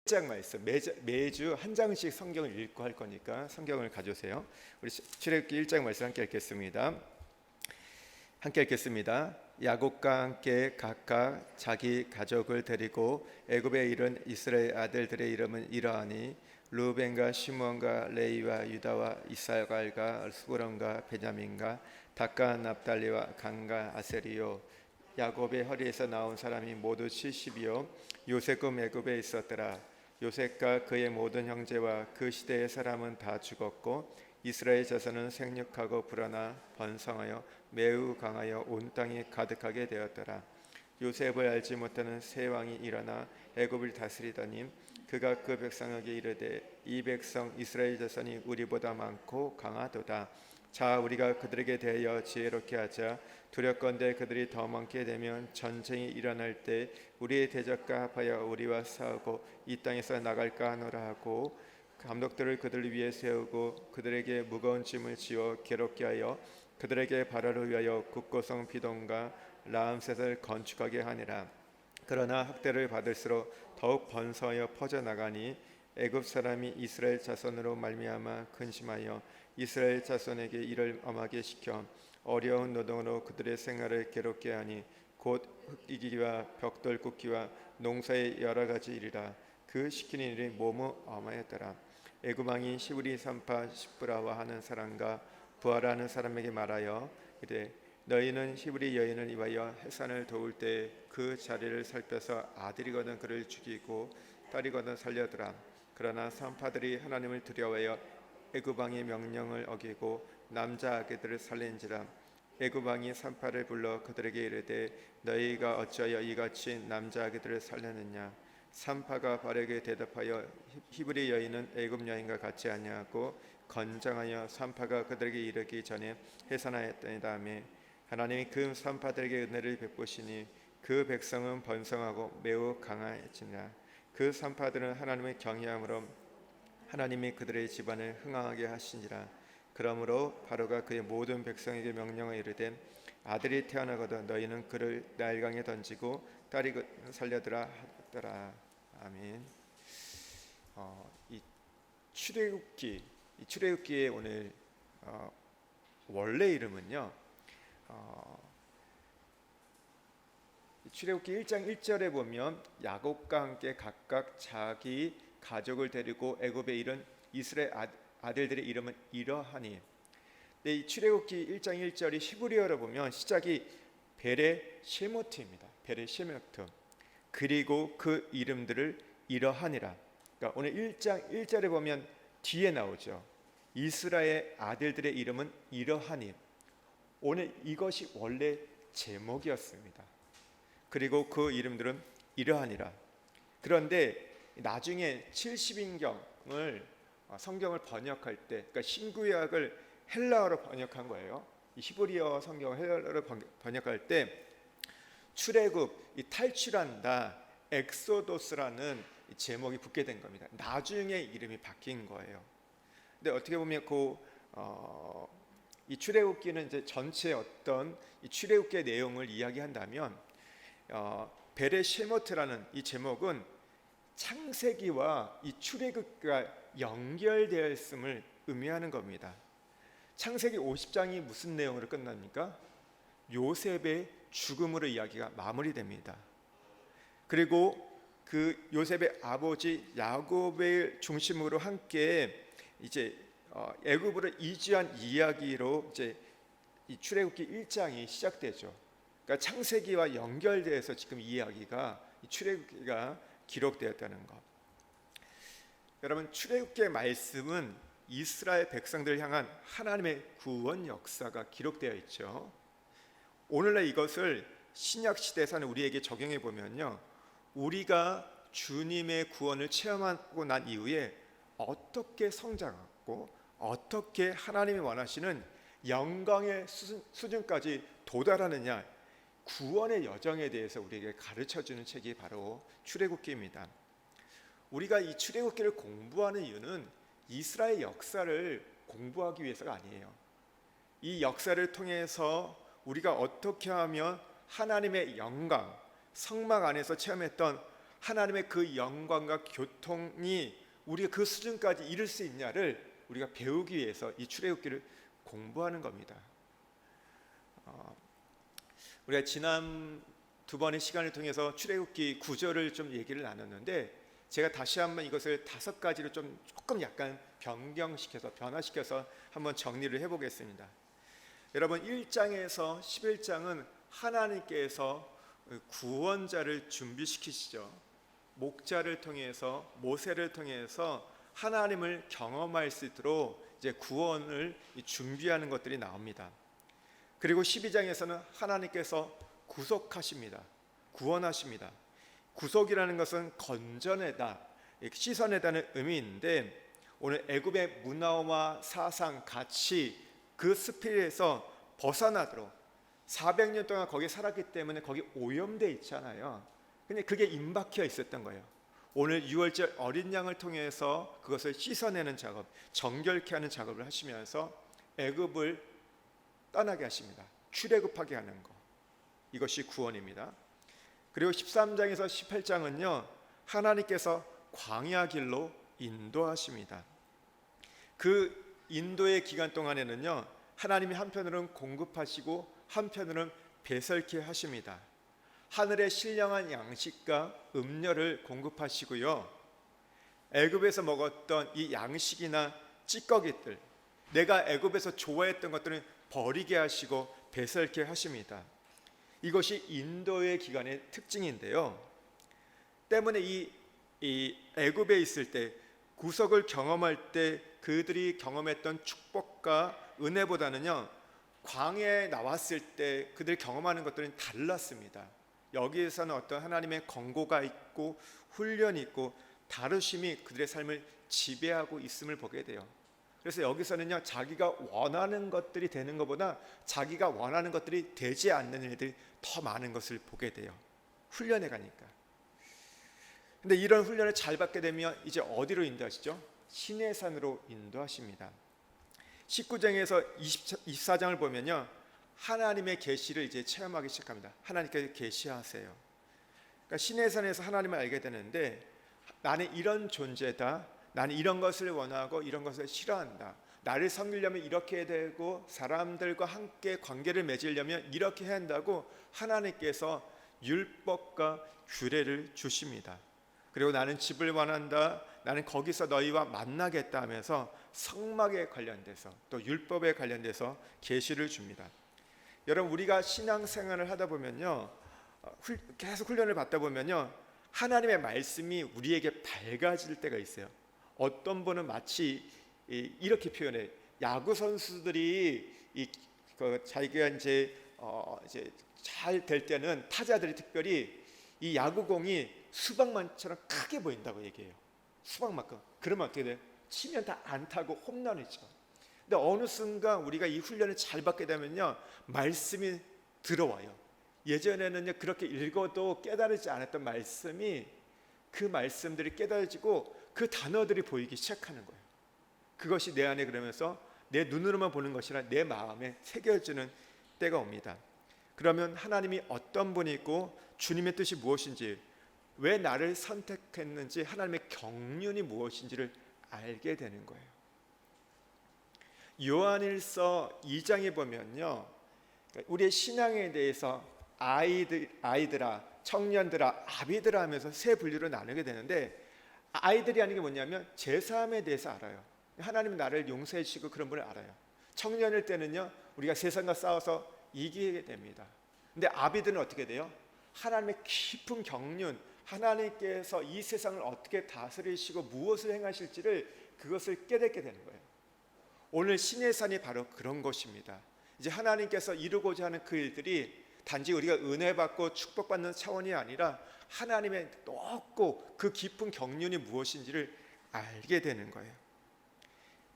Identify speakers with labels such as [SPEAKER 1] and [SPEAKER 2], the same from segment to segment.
[SPEAKER 1] 장 말씀 매주 한 장씩 성경을 읽고 할 거니까 성경을 가져오세요. 우리 출애굽기 1장 말씀 함께 읽겠습니다. 야곱과 함께 각각 자기 가족을 데리고 애굽에 이른 이스라엘 아들들의 이름은 이러하니 루벤과 시므온과 레위와 유다와 이사갈과 스불론과 베냐민과 닷과 납달리와 간과 아세리요. 야곱의 허리에서 나온 사람이 모두 70이요 요셉은 애굽에 있었더라. 요셉과 그의 모든 형제와 그 시대의 사람은 다 죽었고 이스라엘 자손은 생육하고 불어나 번성하여 매우 강하여 온 땅이 가득하게 되었더라. 요셉을 알지 못하는 새 왕이 일어나 애굽을 다스리더니 그가 그 백성에게 이르되 이 백성 이스라엘 자손이 우리보다 많고 강하도다. 자, 우리가 그들에게 대하여 지혜롭게 하자. 두렵건대 그들이 더 많게 되면 전쟁이 일어날 때 우리의 대적과 합하여 우리와 싸우고 이 땅에서 나갈까 하노라 하고 감독들을 그들 위에 세우고 그들에게 무거운 짐을 지어 괴롭게 하여 그들에게 바로를 위하여 국고성 비동과 라암셋을 건축하게 하니라. 그러나 학대를 받을수록 더욱 번성하여 퍼져나가니 애굽 사람이 이스라엘 자손으로 말미암아 근심하여 이스라엘 자손에게 일을 엄하게 시켜 어려운 노동으로 그들의 생활을 괴롭게 하니 곧 흙이기와 벽돌 굽기와 농사의 여러 가지 일이라. 그 시키는 일이 모두 엄하였더라. 애굽 왕이 시브리 산파 시브라와 하는 사람과 부하라는 사람에게 말하여 이르되 너희는 히브리 여인을 위하여 해산을 도울 때 그 자리를 살펴서 아들이거든 그를 죽이고 딸이거든 살려두라. 그러나 산파들이 하나님을 두려워하여 애굽 왕의 명령을 어기고 남자 아기들을 살린지라. 애굽 왕이 산파를 불러 그들에게 이르되 너희가 어찌하여 이같이 남자 아기들을 살렸느냐. 산파가 바르게 대답하여 히브리 여인은 애굽 여인과 같지 아니하고 건장하여 산파가 그들에게 이르기 전에 해산하였더니 다음에 하나님이 그 산파들에게 은혜를 베푸시니 그 백성은 번성하고 매우 강하지니라. 그 산파들은 하나님을 경외함으로 하나님이 그들의 집안을 흥황하게 하시니라. 그러므로 바로가 그의 모든 백성에게 명령을 이르되 아들이 태어나거든 너희는 그를 나일강에 던지고 딸이 살려두라 하더라. 아멘. 이 출애굽기의 오늘 원래 이름은요. 출애굽기 1장 1절에 보면 야곱과 함께 각각 자기 가족을 데리고 애굽에 이른 이스라엘 아들들의 이름은 이러하니. 근데 이 출애굽기 1장 1절이 히브리어로 보면 시작이 베레 쉐모트입니다. 베레 쉐모트. 그리고 그 이름들을 이러하니라. 그러니까 오늘 1장 1절에 보면 뒤에 나오죠. 이스라엘 아들들의 이름은 이러하니. 오늘 이것이 원래 제목이었습니다. 그리고 그 이름들은 이러하니라. 그런데 나중에 70인경을 성경을 번역할 때, 그러니까 신구약을 헬라어로 번역한 거예요. 이 히브리어 성경을 헬라어로 번역할 때 출애굽, 이 탈출한다, 엑소도스라는 제목이 붙게 된 겁니다. 나중에 이름이 바뀐 거예요. 근데 어떻게 보면 이 출애굽기는 이제 전체 어떤 이 출애굽기의 내용을 이야기한다면 베레 쉐모트라는 이 제목은 창세기와 이 출애굽기가 연결되어 있음을 의미하는 겁니다. 창세기 50장이 무슨 내용으로 끝납니까? 요셉의 죽음으로 이야기가 마무리됩니다. 그리고 그 요셉의 아버지 야곱을 중심으로 함께 이제 애굽으로 이주한 이야기로 이제 이 출애굽기 1장이 시작되죠. 그러니까 창세기와 연결돼서 지금 이야기가 이 출애굽기가 기록되었다는 것. 여러분, 출애굽기의 말씀은 이스라엘 백성들을 향한 하나님의 구원 역사가 기록되어 있죠. 오늘날 이것을 신약 시대에서는 우리에게 적용해 보면요, 우리가 주님의 구원을 체험하고 난 이후에 어떻게 성장하고 어떻게 하나님이 원하시는 영광의 수준까지 도달하느냐, 구원의 여정에 대해서 우리에게 가르쳐주는 책이 바로 출애굽기입니다. 우리가 이 출애굽기를 공부하는 이유는 이스라엘 역사를 공부하기 위해서가 아니에요. 이 역사를 통해서 우리가 어떻게 하면 하나님의 영광, 성막 안에서 체험했던 하나님의 그 영광과 교통이 우리가 그 수준까지 이룰 수 있냐를 우리가 배우기 위해서 이 출애굽기를 공부하는 겁니다. 우리가 지난 두 번의 시간을 통해서 출애굽기 구절을 좀 얘기를 나눴는데, 제가 다시 한번 이것을 5가지로 조금 약간 변화시켜서 한번 정리를 해보겠습니다. 여러분, 1장에서 11장은 하나님께서 구원자를 준비시키시죠. 목자를 통해서, 모세를 통해서 하나님을 경험할 수 있도록 이제 구원을 준비하는 것들이 나옵니다. 그리고 12장에서는 하나님께서 구속하십니다. 구원하십니다. 구속이라는 것은 건져내다, 씻어내다는 의미인데, 오늘 애굽의 문화와 사상, 가치, 그 스피릿에서 벗어나도록 400년 동안 거기 살았기 때문에 거기 오염되어 있잖아요. 근데 그게 임박혀 있었던 거예요. 오늘 유월절 어린 양을 통해서 그것을 씻어내는 작업, 정결케 하는 작업을 하시면서 애굽을 떠나게 하십니다. 출애굽하게 하는 거, 이것이 구원입니다. 그리고 13장에서 18장은요, 하나님께서 광야 길로 인도하십니다. 그 인도의 기간 동안에는요, 하나님이 한편으로는 공급하시고 한편으로는 배설케 하십니다. 하늘의 신령한 양식과 음료를 공급하시고요, 애굽에서 먹었던 이 양식이나 찌꺼기들, 내가 애굽에서 좋아했던 것들은 버리게 하시고 배설케 하십니다. 이것이 인도의 기간의 특징인데요, 때문에 이 애굽에 있을 때, 구속을 경험할 때 그들이 경험했던 축복과 은혜보다는요, 광야에 나왔을 때 그들이 경험하는 것들은 달랐습니다. 여기에서는 어떤 하나님의 권고가 있고 훈련이 있고 다루심이 그들의 삶을 지배하고 있음을 보게 돼요. 그래서 여기서는요, 자기가 원하는 것들이 되는 것보다 자기가 원하는 것들이 되지 않는 일들이 더 많은 것을 보게 돼요. 훈련해 가니까. 근데 이런 훈련을 잘 받게 되면 이제 어디로 인도하시죠? 시내산으로 인도하십니다. 19장에서 24장을 보면요, 하나님의 계시를 이제 체험하기 시작합니다. 하나님께서 계시하세요. 그러니까 시내산에서 하나님을 알게 되는데, 나는 이런 존재다, 나는 이런 것을 원하고 이런 것을 싫어한다, 나를 섬기려면 이렇게 해야 되고 사람들과 함께 관계를 맺으려면 이렇게 해야 한다고 하나님께서 율법과 규례를 주십니다. 그리고 나는 집을 원한다, 나는 거기서 너희와 만나겠다 하면서 성막에 관련돼서 또 율법에 관련돼서 계시를 줍니다. 여러분, 우리가 신앙생활을 하다 보면요, 계속 훈련을 받다 보면요, 하나님의 말씀이 우리에게 밝아질 때가 있어요. 어떤 분은 마치 이렇게 표현해. 야구 선수들이 자기가 이제 잘 될 때는 타자들이 특별히 이 야구공이 수박만처럼 크게 보인다고 얘기해요. 수박만큼. 그러면 어떻게 돼요? 치면 다 안타고 홈런이죠. 근데 어느 순간 우리가 이 훈련을 잘 받게 되면요, 말씀이 들어와요. 예전에는 그렇게 읽어도 깨달지 않았던 말씀이, 그 말씀들이 깨달아지고 그 단어들이 보이기 시작하는 거예요. 그것이 내 안에, 그러면서 내 눈으로만 보는 것이 아니라 내 마음에 새겨지는 때가 옵니다. 그러면 하나님이 어떤 분이고 주님의 뜻이 무엇인지, 왜 나를 선택했는지, 하나님의 경륜이 무엇인지를 알게 되는 거예요. 요한일서 2장에 보면요, 우리의 신앙에 대해서 아이들아, 청년들아, 아비들아 하면서 세 분류로 나누게 되는데, 아이들이 하는 게 뭐냐면 제사함에 대해서 알아요. 하나님은 나를 용서해 주시고 그런 분을 알아요. 청년일 때는요, 우리가 세상과 싸워서 이기게 됩니다. 근데 아비들은 어떻게 돼요? 하나님의 깊은 경륜, 하나님께서 이 세상을 어떻게 다스리시고 무엇을 행하실지를, 그것을 깨닫게 되는 거예요. 오늘 시내산이 바로 그런 것입니다. 이제 하나님께서 이루고자 하는 그 일들이 단지 우리가 은혜 받고 축복받는 차원이 아니라 하나님의 높고 그 깊은 경륜이 무엇인지를 알게 되는 거예요.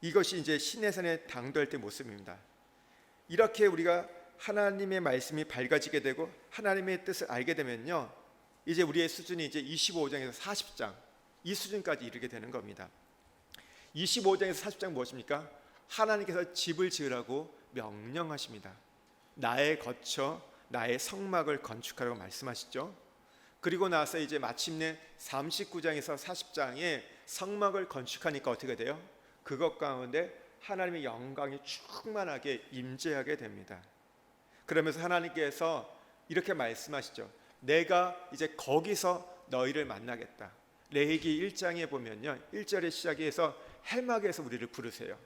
[SPEAKER 1] 이것이 이제 시내산에 당도할 때 모습입니다. 이렇게 우리가 하나님의 말씀이 밝아지게 되고 하나님의 뜻을 알게 되면요, 이제 우리의 수준이 이제 25장에서 40장, 이 수준까지 이르게 되는 겁니다. 25장에서 40장 무엇입니까? 하나님께서 집을 지으라고 명령하십니다. 나의 거처, 나의 성막을 건축하라고 말씀하시죠. 그리고 나서 이제 마침내 39장에서 40장에 성막을 건축하니까 어떻게 돼요? 그것 가운데 하나님의 영광이 충만하게 임재하게 됩니다. 그러면서 하나님께서 이렇게 말씀하시죠. 내가 이제 거기서 너희를 만나겠다. 레위기 1장에 보면요, 1절의 시작에서 해막에서 우리를 부르세요.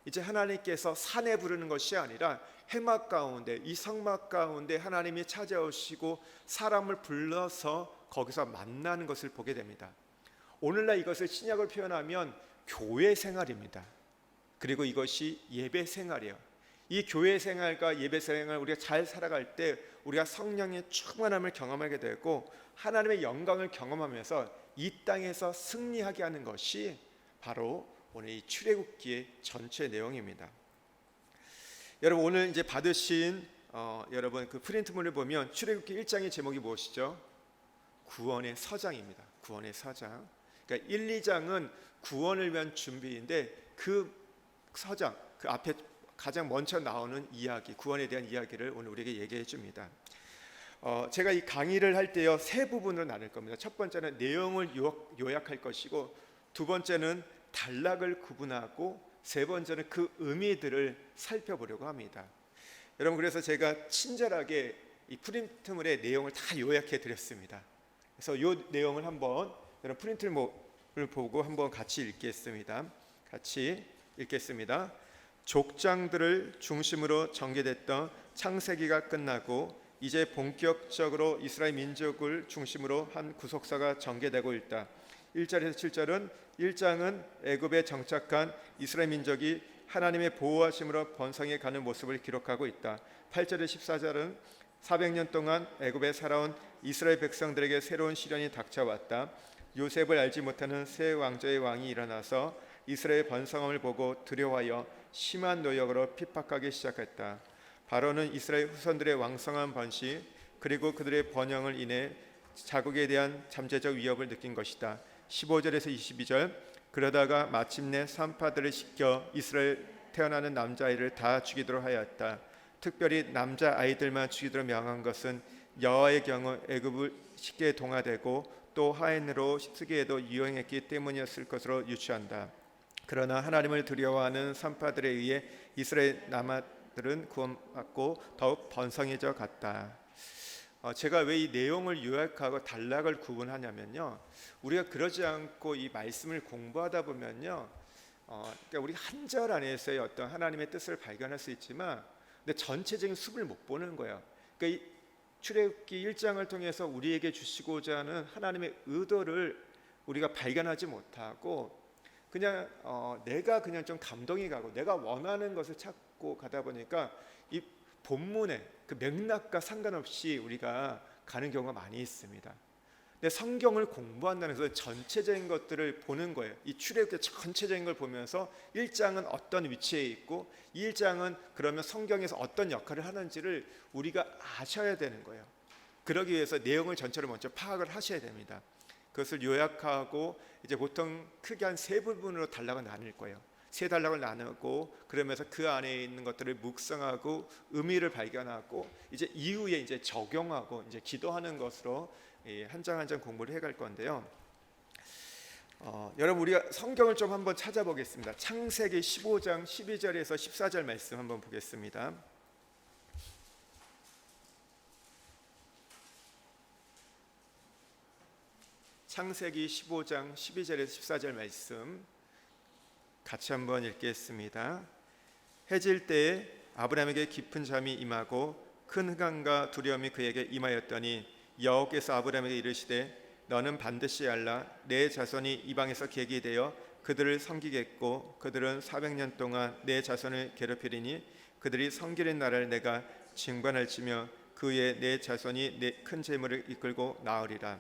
[SPEAKER 1] 이제 하나님께서 산에 부르는 것이 아니라 해막 가운데, 이 성막 가운데 하나님이 찾아오시고 사람을 불러서 거기서 만나는 것을 보게 됩니다. 오늘날 이것을 신약을 표현하면 교회 생활입니다. 그리고 이것이 예배 생활이에요. 이 교회 생활과 예배 생활 우리가 잘 살아갈 때 우리가 성령의 충만함을 경험하게 되고 하나님의 영광을 경험하면서 이 땅에서 승리하게 하는 것이 바로 오늘 이 출애굽기의 전체 내용입니다. 여러분, 오늘 이제 받으신 여러분 그 프린트물을 보면 출애굽기 1장의 제목이 무엇이죠? 구원의 서장입니다. 구원의 서장. 그러니까 1, 2장은 구원을 위한 준비인데 그 서장, 그 앞에 가장 먼저 나오는 이야기, 구원에 대한 이야기를 오늘 우리에게 얘기해 줍니다. 제가 이 강의를 할 때요, 세 부분으로 나눌 겁니다. 첫 번째는 내용을 요약할 것이고, 두 번째는 단락을 구분하고, 세 번째는 그 의미들을 살펴보려고 합니다. 여러분, 그래서 제가 친절하게 이 프린트물의 내용을 다 요약해 드렸습니다. 그래서 이 내용을 한번 여러분 프린트물을 보고 한번 같이 읽겠습니다. 같이 읽겠습니다. 족장들을 중심으로 전개됐던 창세기가 끝나고 이제 본격적으로 이스라엘 민족을 중심으로 한 구속사가 전개되고 있다. 1절에서 7절은 1장은 애굽에 정착한 이스라엘 민족이 하나님의 보호하심으로 번성해 가는 모습을 기록하고 있다. 8절에서 14절은 400년 동안 애굽에 살아온 이스라엘 백성들에게 새로운 시련이 닥쳐왔다. 요셉을 알지 못하는 새 왕조의 왕이 일어나서 이스라엘 번성함을 보고 두려워하여 심한 노역으로 핍박하기 시작했다. 바로는 이스라엘 후손들의 왕성한 번식 그리고 그들의 번영을 인해 자국에 대한 잠재적 위협을 느낀 것이다. 15절에서 22절 그러다가 마침내 산파들을 시켜 이스라엘 태어나는 남자아이를 다 죽이도록 하였다. 특별히 남자아이들만 죽이도록 명한 것은 여호와의 경우 애굽을 쉽게 동화되고 또 하인으로 쓰기에도 유용했기 때문이었을 것으로 유추한다. 그러나 하나님을 두려워하는 산파들에 의해 이스라엘 남아들은 구원받고 더욱 번성해져 갔다. 제가 왜 이 내용을 요약하고 단락을 구분하냐면요, 우리가 그러지 않고 이 말씀을 공부하다 보면요, 그러니까 우리 한 절 안에서의 어떤 하나님의 뜻을 발견할 수 있지만, 근데 전체적인 숲을 못 보는 거예요. 그러니까 이 출애굽기 1장을 통해서 우리에게 주시고자 하는 하나님의 의도를 우리가 발견하지 못하고 그냥 내가 그냥 좀 감동이 가고 내가 원하는 것을 찾고 가다 보니까 이 본문의 그 맥락과 상관없이 우리가 가는 경우가 많이 있습니다. 근데 성경을 공부한다는 것은 전체적인 것들을 보는 거예요. 이 출애굽기 전체적인 걸 보면서 1장은 어떤 위치에 있고 1장은 그러면 성경에서 어떤 역할을 하는지를 우리가 아셔야 되는 거예요. 그러기 위해서 내용을 전체를 먼저 파악을 하셔야 됩니다. 그것을 요약하고 이제 보통 크게 한 세 부분으로 단락을 나눌 거예요. 세 단락을 나누고 그러면서 그 안에 있는 것들을 묵상하고 의미를 발견하고 이제 이후에 이제 적용하고 이제 기도하는 것으로 한 장 한 장 공부를 해갈 건데요. 여러분, 우리가 성경을 좀 한번 찾아보겠습니다. 창세기 15장 12절에서 14절 말씀 한번 보겠습니다. 창세기 15장 12절에서 14절 말씀 같이 한번 읽겠습니다. 해질 때에 아브라함에게 깊은 잠이 임하고 큰 흑암과 두려움이 그에게 임하였더니 여호와께서 아브라함에게 이르시되 너는 반드시 알라 내 자손이 이방에서 객이 되어 그들을 섬기겠고 그들은 400년 동안 내 자손을 괴롭히리니 그들이 섬기는 나라를 내가 징반할지며 그 후에 내 자손이 내 큰 재물을 이끌고 나으리라.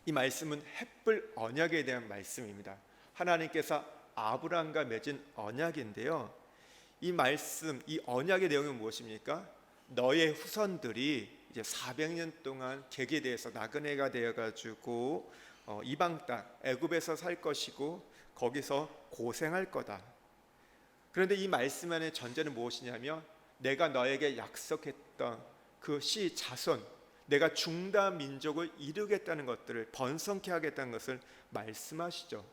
[SPEAKER 1] 이 말씀은 햇불 언약에 대한 말씀입니다. 하나님께서 아브라함과 맺은 언약인데요, 이 말씀, 이 언약의 내용은 무엇입니까? 너의 후손들이 이제 400년 동안 객에 대해서 나그네가 되어가지고 이방 땅 애굽에서 살 것이고 거기서 고생할 거다. 그런데 이 말씀 안의 전제는 무엇이냐면 내가 너에게 약속했던 그 씨 자손, 내가 중다 민족을 이루겠다는 것들을 번성케 하겠다는 것을 말씀하시죠.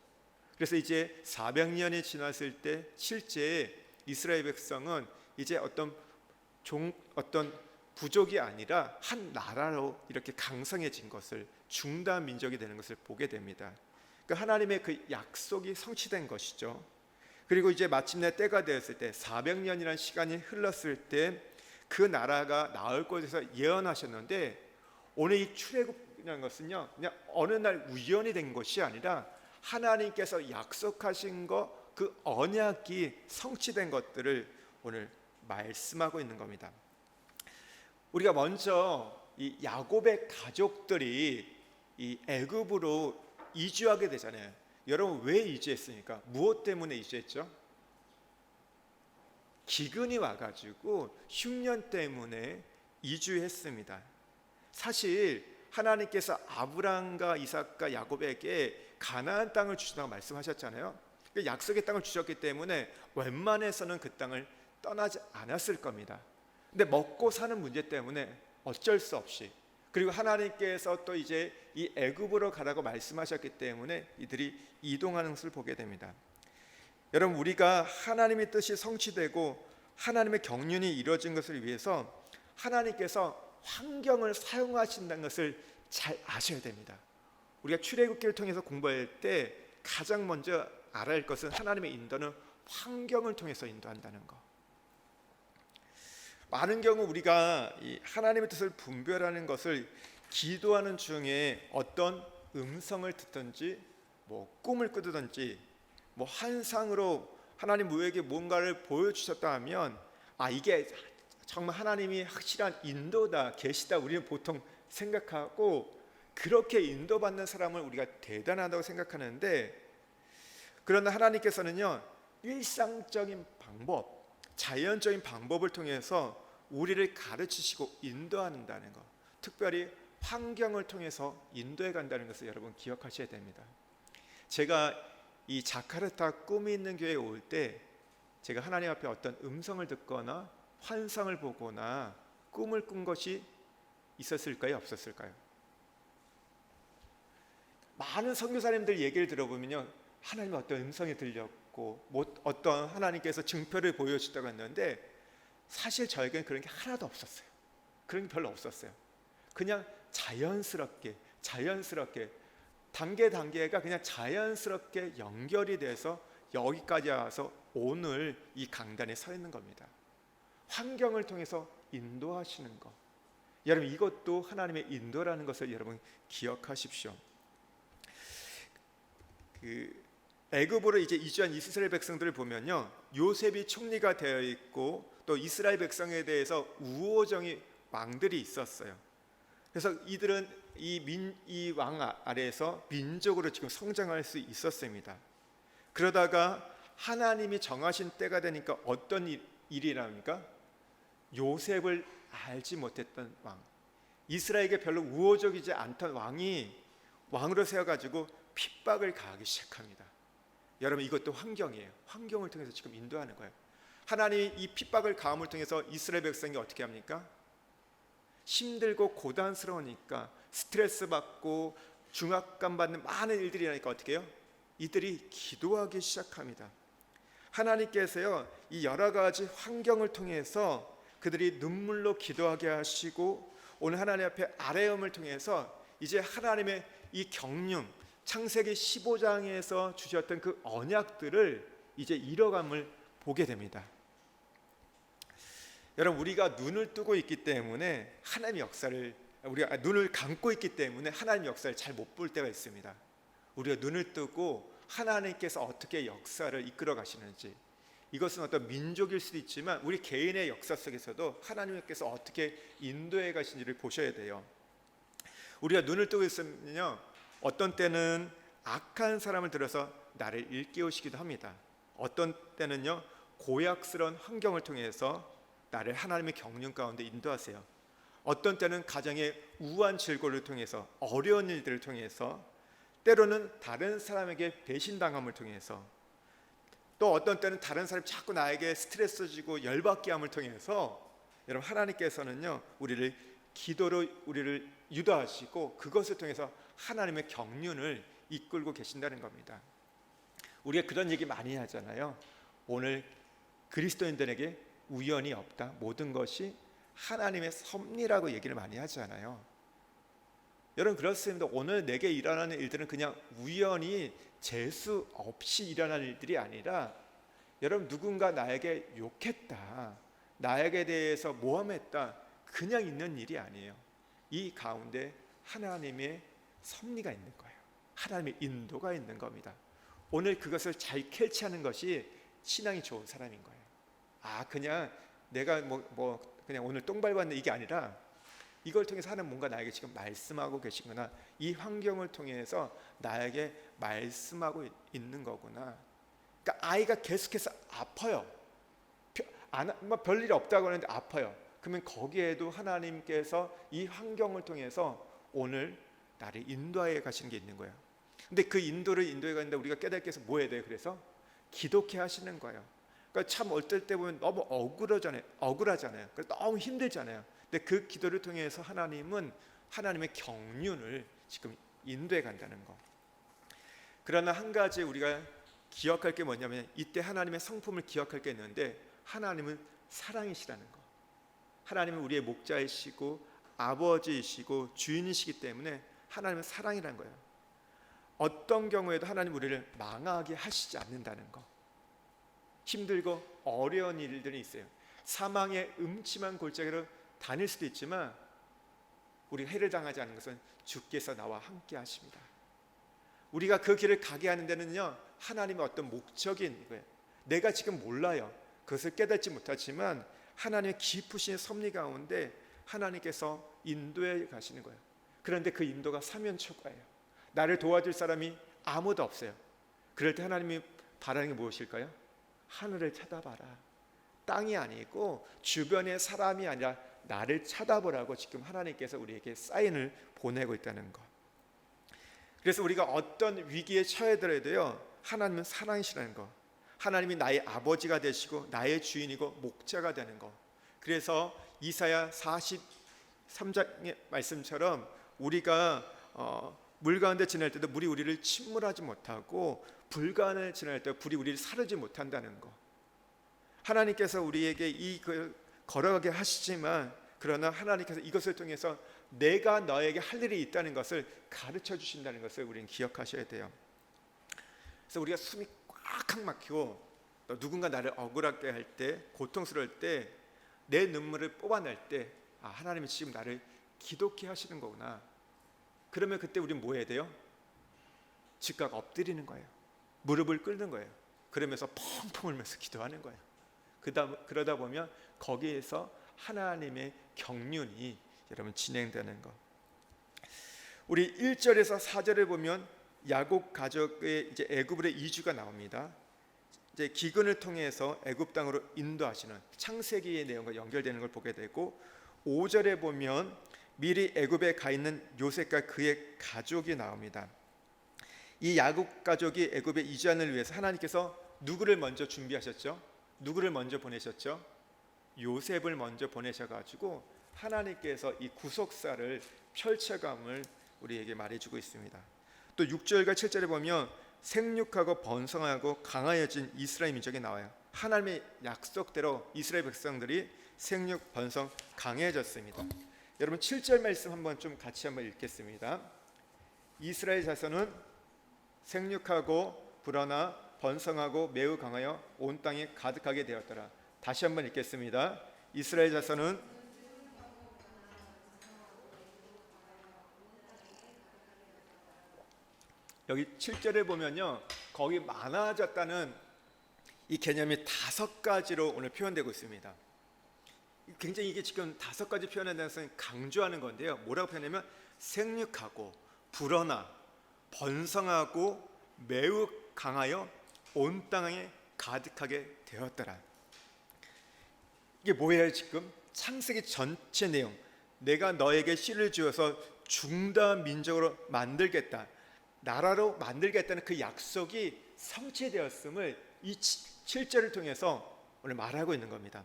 [SPEAKER 1] 그래서 이제 400년이 지났을 때 실제 이스라엘 백성은 이제 어떤 부족이 아니라 한 나라로 이렇게 강성해진 것을, 중다 민족이 되는 것을 보게 됩니다. 그러니까 하나님의 그 약속이 성취된 것이죠. 그리고 이제 마침내 때가 되었을 때 400년이라는 시간이 흘렀을 때 그 나라가 나올 것에서 예언하셨는데, 오늘 이 출애굽이라는 것은요 그냥 어느 날 우연이 된 것이 아니라 하나님께서 약속하신 것, 그 언약이 성취된 것들을 오늘 말씀하고 있는 겁니다. 우리가 먼저 이 야곱의 가족들이 이 애굽으로 이주하게 되잖아요. 여러분, 왜 이주했습니까? 무엇 때문에 이주했죠? 기근이 와가지고 흉년 때문에 이주했습니다. 사실 하나님께서 아브람과 이삭과 야곱에게 가나안 땅을 주신다고 말씀하셨잖아요. 약속의 땅을 주셨기 때문에 웬만해서는 그 땅을 떠나지 않았을 겁니다. 근데 먹고 사는 문제 때문에 어쩔 수 없이, 그리고 하나님께서 또 이제 이 애굽으로 가라고 말씀하셨기 때문에 이들이 이동하는 것을 보게 됩니다. 여러분, 우리가 하나님의 뜻이 성취되고 하나님의 경륜이 이루어진 것을 위해서 하나님께서 환경을 사용하신다는 것을 잘 아셔야 됩니다. 우리가 출애굽기를 통해서 공부할 때 가장 먼저 알아야 할 것은 하나님의 인도는 환경을 통해서 인도한다는 것. 많은 경우 우리가 이 하나님의 뜻을 분별하는 것을 기도하는 중에 어떤 음성을 듣든지 꿈을 꾸든지 환상으로 하나님 우리에게 뭔가를 보여주셨다 하면 이게 정말 하나님이 확실한 인도다, 계시다, 우리는 보통 생각하고 그렇게 인도받는 사람을 우리가 대단하다고 생각하는데, 그러나 하나님께서는요 일상적인 방법, 자연적인 방법을 통해서 우리를 가르치시고 인도한다는 것, 특별히 환경을 통해서 인도해 간다는 것을 여러분 기억하셔야 됩니다. 제가 이 자카르타 꿈이 있는 교회에 올 때 제가 하나님 앞에 어떤 음성을 듣거나 환상을 보거나 꿈을 꾼 것이 있었을까요? 없었을까요? 많은 선교사님들 얘기를 들어보면요, 하나님의 어떤 음성이 들렸고 어떤 하나님께서 증표를 보여주셨다고 했는데, 사실 저에게는 그런 게 하나도 없었어요. 그런 게 별로 없었어요. 그냥 자연스럽게 단계가 그냥 자연스럽게 연결이 돼서 여기까지 와서 오늘 이 강단에 서 있는 겁니다. 환경을 통해서 인도하시는 것, 여러분 이것도 하나님의 인도라는 것을 여러분 기억하십시오. 애굽으로 이제 이주한 이스라엘 백성들을 보면요, 요셉이 총리가 되어 있고 또 이스라엘 백성에 대해서 우호정이 왕들이 있었어요. 그래서 이들은 이 왕 아래에서 민족으로 지금 성장할 수 있었습니다. 그러다가 하나님이 정하신 때가 되니까 어떤 일이랍니까? 요셉을 알지 못했던 왕, 이스라엘에게 별로 우호적이지 않던 왕이 왕으로 세워가지고 핍박을 가하기 시작합니다. 여러분, 이것도 환경이에요. 환경을 통해서 지금 인도하는 거예요. 하나님이 이 핍박을 가함을 통해서 이스라엘 백성이 어떻게 합니까? 힘들고 고단스러우니까 스트레스 받고 중압감 받는 많은 일들이 나니까 어떻게 해요? 이들이 기도하기 시작합니다. 하나님께서요 이 여러 가지 환경을 통해서 그들이 눈물로 기도하게 하시고, 오늘 하나님 앞에 아뢰음을 통해서 이제 하나님의 이 경륜, 창세기 15장에서 주셨던 그 언약들을 이제 이뤄감을 보게 됩니다. 여러분, 우리가 눈을 뜨고 있기 때문에 하나님의 역사를, 우리가 눈을 감고 있기 때문에 하나님의 역사를 잘 못 볼 때가 있습니다. 우리가 눈을 뜨고 하나님께서 어떻게 역사를 이끌어 가시는지, 이것은 어떤 민족일 수도 있지만 우리 개인의 역사 속에서도 하나님께서 어떻게 인도해 가시는지를 보셔야 돼요. 우리가 눈을 뜨고 있으면요, 어떤 때는 악한 사람을 들어서 나를 일깨우시기도 합니다. 어떤 때는요 고약스러운 환경을 통해서 나를 하나님의 경륜 가운데 인도하세요. 어떤 때는 가정의 우한 질고를 통해서, 어려운 일들을 통해서, 때로는 다른 사람에게 배신당함을 통해서, 또 어떤 때는 다른 사람이 자꾸 나에게 스트레스 주고 열받게 함을 통해서, 여러분 하나님께서는요 우리를 기도로 우리를 유도하시고 그것을 통해서 하나님의 경륜을 이끌고 계신다는 겁니다. 우리가 그런 얘기 많이 하잖아요. 오늘 그리스도인들에게 우연이 없다. 모든 것이 하나님의 섭리라고 얘기를 많이 하잖아요. 여러분 그렇습니다. 오늘 내게 일어나는 일들은 그냥 우연히 재수 없이 일어날 일들이 아니라 여러분 누군가 나에게 욕했다, 나에게 대해서 모함했다, 그냥 있는 일이 아니에요. 이 가운데 하나님의 섭리가 있는 거예요. 하나님의 인도가 있는 겁니다. 오늘 그것을 잘 캐치하는 것이 신앙이 좋은 사람인 거예요. 그냥 내가 그냥 오늘 똥 밟았네 이게 아니라 이걸 통해서 하나님 뭔가 나에게 지금 말씀하고 계시구나. 이 환경을 통해서 나에게 말씀하고 있는 거구나. 그러니까 아이가 계속해서 아파요. 별일 없다고 하는데 아파요. 그러면 거기에도 하나님께서 이 환경을 통해서 오늘 나를 인도해 가시는 게 있는 거예요. 근데 그 인도를 인도해 가는데 우리가 깨닫게 해서 뭐 해야 돼요? 그래서 기독해 하시는 거예요. 그러니까 참 어떨 때 보면 너무 억울하잖아요. 너무 힘들잖아요. 근데 그 기도를 통해서 하나님은 하나님의 경륜을 지금 인도해 간다는 거. 그러나 한 가지 우리가 기억할 게 뭐냐면 이때 하나님의 성품을 기억할 게 있는데 하나님은 사랑이시라는 거. 하나님은 우리의 목자이시고 아버지이시고 주인이시기 때문에 하나님은 사랑이라는 거예요. 어떤 경우에도 하나님 우리를 망하게 하시지 않는다는 거. 힘들고 어려운 일들이 있어요. 사망의 음침한 골짜기로 다닐 수도 있지만 우리가 해를 당하지 않는 것은 주께서 나와 함께 하십니다. 우리가 그 길을 가게 하는 데는요 하나님의 어떤 목적이 있는 거예요. 내가 지금 몰라요. 그것을 깨닫지 못하지만 하나님의 깊으신 섭리 가운데 하나님께서 인도해 가시는 거예요. 그런데 그 인도가 사면초가예요. 나를 도와줄 사람이 아무도 없어요. 그럴 때 하나님이 바라는 게 무엇일까요? 하늘을 쳐다봐라. 땅이 아니고 주변의 사람이 아니라 나를 쳐다보라고 지금 하나님께서 우리에게 사인을 보내고 있다는 것. 그래서 우리가 어떤 위기에 처해더라도요 하나님은 사랑이시라는 것. 하나님이 나의 아버지가 되시고 나의 주인이고 목자가 되는 것. 그래서 이사야 43장의 말씀처럼 우리가 물 가운데 지날 때도 물이 우리를 침몰하지 못하고 불가를 지날 때 불이 우리를 사르지 못한다는 것. 하나님께서 우리에게 이걸 걸어가게 하시지만 그러나 하나님께서 이것을 통해서 내가 너에게 할 일이 있다는 것을 가르쳐 주신다는 것을 우리는 기억하셔야 돼요. 그래서 우리가 숨이 꽉 막히고 또 누군가 나를 억울하게 할 때, 고통스러울 때, 내 눈물을 뽑아낼 때 하나님이 지금 나를 기독해 하시는 거구나. 그러면 그때 우리는 뭐 해야 돼요? 즉각 엎드리는 거예요. 무릎을 꿇는 거예요. 그러면서 펑펑 울면서 기도하는 거예요. 그러다 보면 거기에서 하나님의 경륜이 여러분 진행되는 것. 우리 1절에서 4절을 보면 야곱 가족의 이제 애굽으로 이주가 나옵니다. 이제 기근을 통해서 애굽 땅으로 인도하시는 창세기의 내용과 연결되는 걸 보게 되고 5절에 보면 미리 애굽에 가 있는 요셉과 그의 가족이 나옵니다. 이 야곱 가족이 애굽에 이주하는 위해서 하나님께서 누구를 먼저 준비하셨죠? 누구를 먼저 보내셨죠? 요셉을 먼저 보내셔가지고 하나님께서 이 구속사를 펼쳐감을 우리에게 말해주고 있습니다. 또 6절과 7절에 보면 생육하고 번성하고 강하여진 이스라엘 민족이 나와요. 하나님의 약속대로 이스라엘 백성들이 생육, 번성, 강해졌습니다. 여러분 7절 말씀 한번 좀 같이 한번 읽겠습니다. 이스라엘 자손은 생육하고 불어나 번성하고 매우 강하여 온 땅에 가득하게 되었더라. 다시 한번 읽겠습니다. 이스라엘 자손은 여기 7절에 보면요 거기 많아졌다는 이 개념이 5가지로 오늘 표현되고 있습니다. 굉장히 이게 지금 5가지 표현에 대해서 강조하는 건데요. 뭐라고 표현하면 생육하고 불어나 번성하고 매우 강하여 온 땅에 가득하게 되었더라. 이게 뭐예요? 지금 창세기 전체 내용, 내가 너에게 씨를 주어서 중다 민족으로 만들겠다, 나라로 만들겠다는 그 약속이 성취되었음을 이 7절을 통해서 오늘 말하고 있는 겁니다.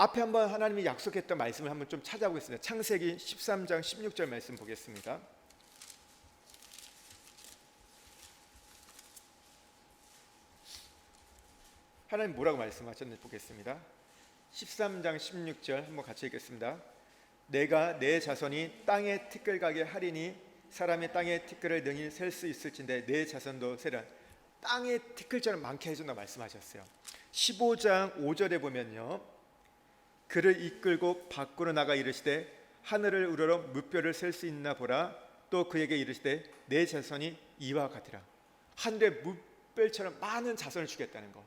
[SPEAKER 1] 앞에 한번 하나님이 약속했던 말씀을 한번 좀 찾아보겠습니다. 창세기 13장 16절 말씀 보겠습니다. 하나님 뭐라고 말씀하셨는지 보겠습니다. 13장 16절 한번 같이 읽겠습니다. 내가 내 자손이 땅에 티끌가게 하리니 사람이 땅의 티끌을 능히 셀 수 있을진데 내 자손도 세라. 땅의 티끌처럼 많게 해준다 말씀하셨어요. 15장 5절에 보면요, 그를 이끌고 밖으로 나가 이르시되 하늘을 우러러 무뼈를 셀 수 있나 보라. 또 그에게 이르시되 내 자손이 이와 같으라. 하늘의 무뼈처럼 많은 자손을 주겠다는 거.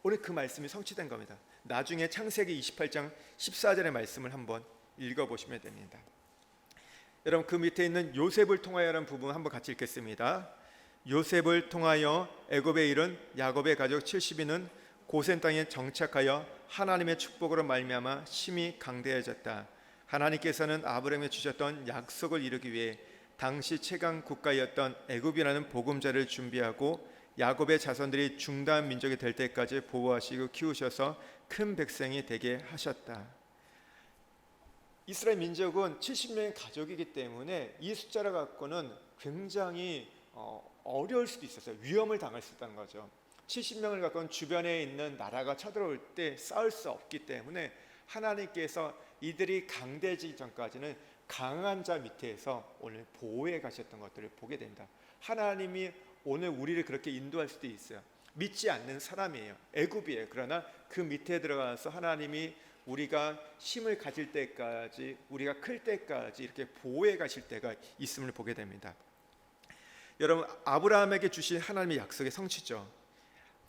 [SPEAKER 1] 오늘 그 말씀이 성취된 겁니다. 나중에 창세기 28장 14절의 말씀을 한번 읽어보시면 됩니다. 여러분, 그 밑에 있는 요셉을 통하여라는 부분 한번 같이 읽겠습니다. 요셉을 통하여 애굽에 이른 야곱의 가족 70인은 고센 땅에 정착하여 하나님의 축복으로 말미암아 심히 강대해졌다. 하나님께서는 아브라함에 주셨던 약속을 이루기 위해 당시 최강 국가였던 애굽이라는 보금자를 준비하고 야곱의 자손들이 중다한 민족이 될 때까지 보호하시고 키우셔서 큰 백성이 되게 하셨다. 이스라엘 민족은 70명의 가족이기 때문에 이 숫자를 갖고는 굉장히 어려울 수도 있었어요. 위험을 당할 수 있다는 거죠. 70명을 갖고는 주변에 있는 나라가 쳐들어올 때 싸울 수 없기 때문에 하나님께서 이들이 강대해지기 전까지는 강한 자 밑에서 오늘 보호해 가셨던 것들을 보게 됩니다. 하나님이 오늘 우리를 그렇게 인도할 수도 있어요. 믿지 않는 사람이에요. 애굽이에요. 그러나 그 밑에 들어가서 하나님이 우리가 힘을 가질 때까지, 우리가 클 때까지 이렇게 보호해 가실 때가 있음을 보게 됩니다. 여러분, 아브라함에게 주신 하나님의 약속의 성취죠.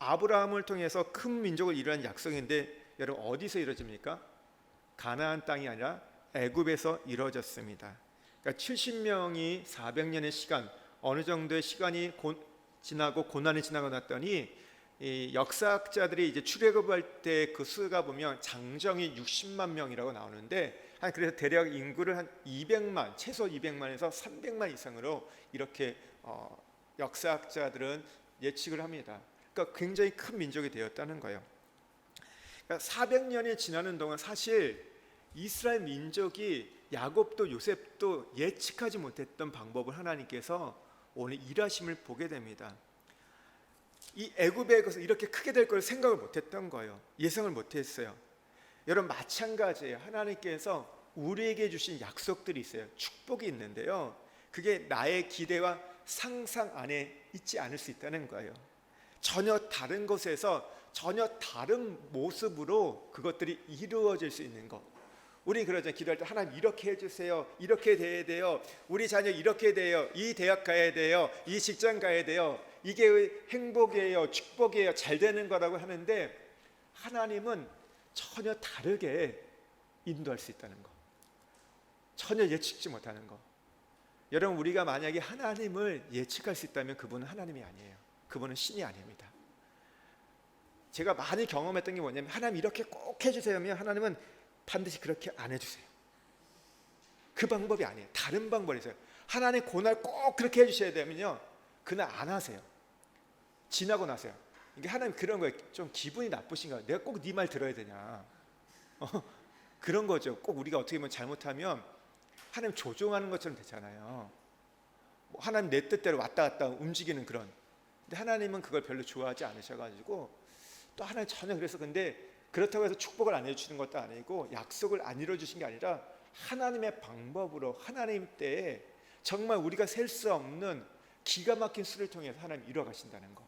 [SPEAKER 1] 아브라함을 통해서 큰 민족을 이루는 약속인데 여러분, 어디서 이루어집니까? 가나안 땅이 아니라 애굽에서 이루어졌습니다. 그러니까 70명이 400년의 시간, 어느 정도의 시간이 지나고 고난이 지나고 났더니 이 역사학자들이 이제 출애굽할 때 그 수가 보면 장정이 60만 명이라고 나오는데, 그래서 대략 인구를 한 200만, 최소 200만에서 300만 이상으로 이렇게 역사학자들은 예측을 합니다. 그러니까 굉장히 큰 민족이 되었다는 거예요. 그러니까 400년이 지나는 동안 사실 이스라엘 민족이 야곱도 요셉도 예측하지 못했던 방법을 하나님께서 오늘 일하심을 보게 됩니다. 이 애굽의 것을 이렇게 크게 될 걸 생각을 못했던 거예요. 예상을 못했어요. 여러분, 마찬가지예요. 하나님께서 우리에게 주신 약속들이 있어요. 축복이 있는데요, 그게 나의 기대와 상상 안에 있지 않을 수 있다는 거예요. 전혀 다른 곳에서 전혀 다른 모습으로 그것들이 이루어질 수 있는 것. 우리 그러죠. 기도할 때 하나님 이렇게 해주세요. 이렇게 돼야 돼요. 우리 자녀 이렇게 돼요. 이 대학 가야 돼요. 이 직장 가야 돼요. 이게 행복이에요. 축복이에요. 잘 되는 거라고 하는데 하나님은 전혀 다르게 인도할 수 있다는 거. 전혀 예측지 못하는 거. 여러분, 우리가 만약에 하나님을 예측할 수 있다면 그분은 하나님이 아니에요. 그분은 신이 아닙니다. 제가 많이 경험했던 게 뭐냐면, 하나님 이렇게 꼭 해주세요 하면 하나님은 반드시 그렇게 안 해주세요. 그 방법이 아니에요. 다른 방법이 있어요. 하나님 그날 꼭 그렇게 해주셔야 되면요, 그날 안 하세요. 지나고 나세요. 이게 하나님 그런 거예요. 좀 기분이 나쁘신가? 내가 꼭 네 말 들어야 되냐? 그런 거죠. 꼭 우리가 어떻게 보면 잘못하면 하나님 조종하는 것처럼 되잖아요. 하나님 내 뜻대로 왔다 갔다 움직이는 그런. 근데 하나님은 그걸 별로 좋아하지 않으셔가지고, 또 하나님 전혀 그래서, 근데 그렇다고 해서 축복을 안 해주시는 것도 아니고 약속을 안 이루어주신 게 아니라 하나님의 방법으로 하나님 때에 정말 우리가 셀 수 없는 기가 막힌 수를 통해서 하나님 이루어 가신다는 거.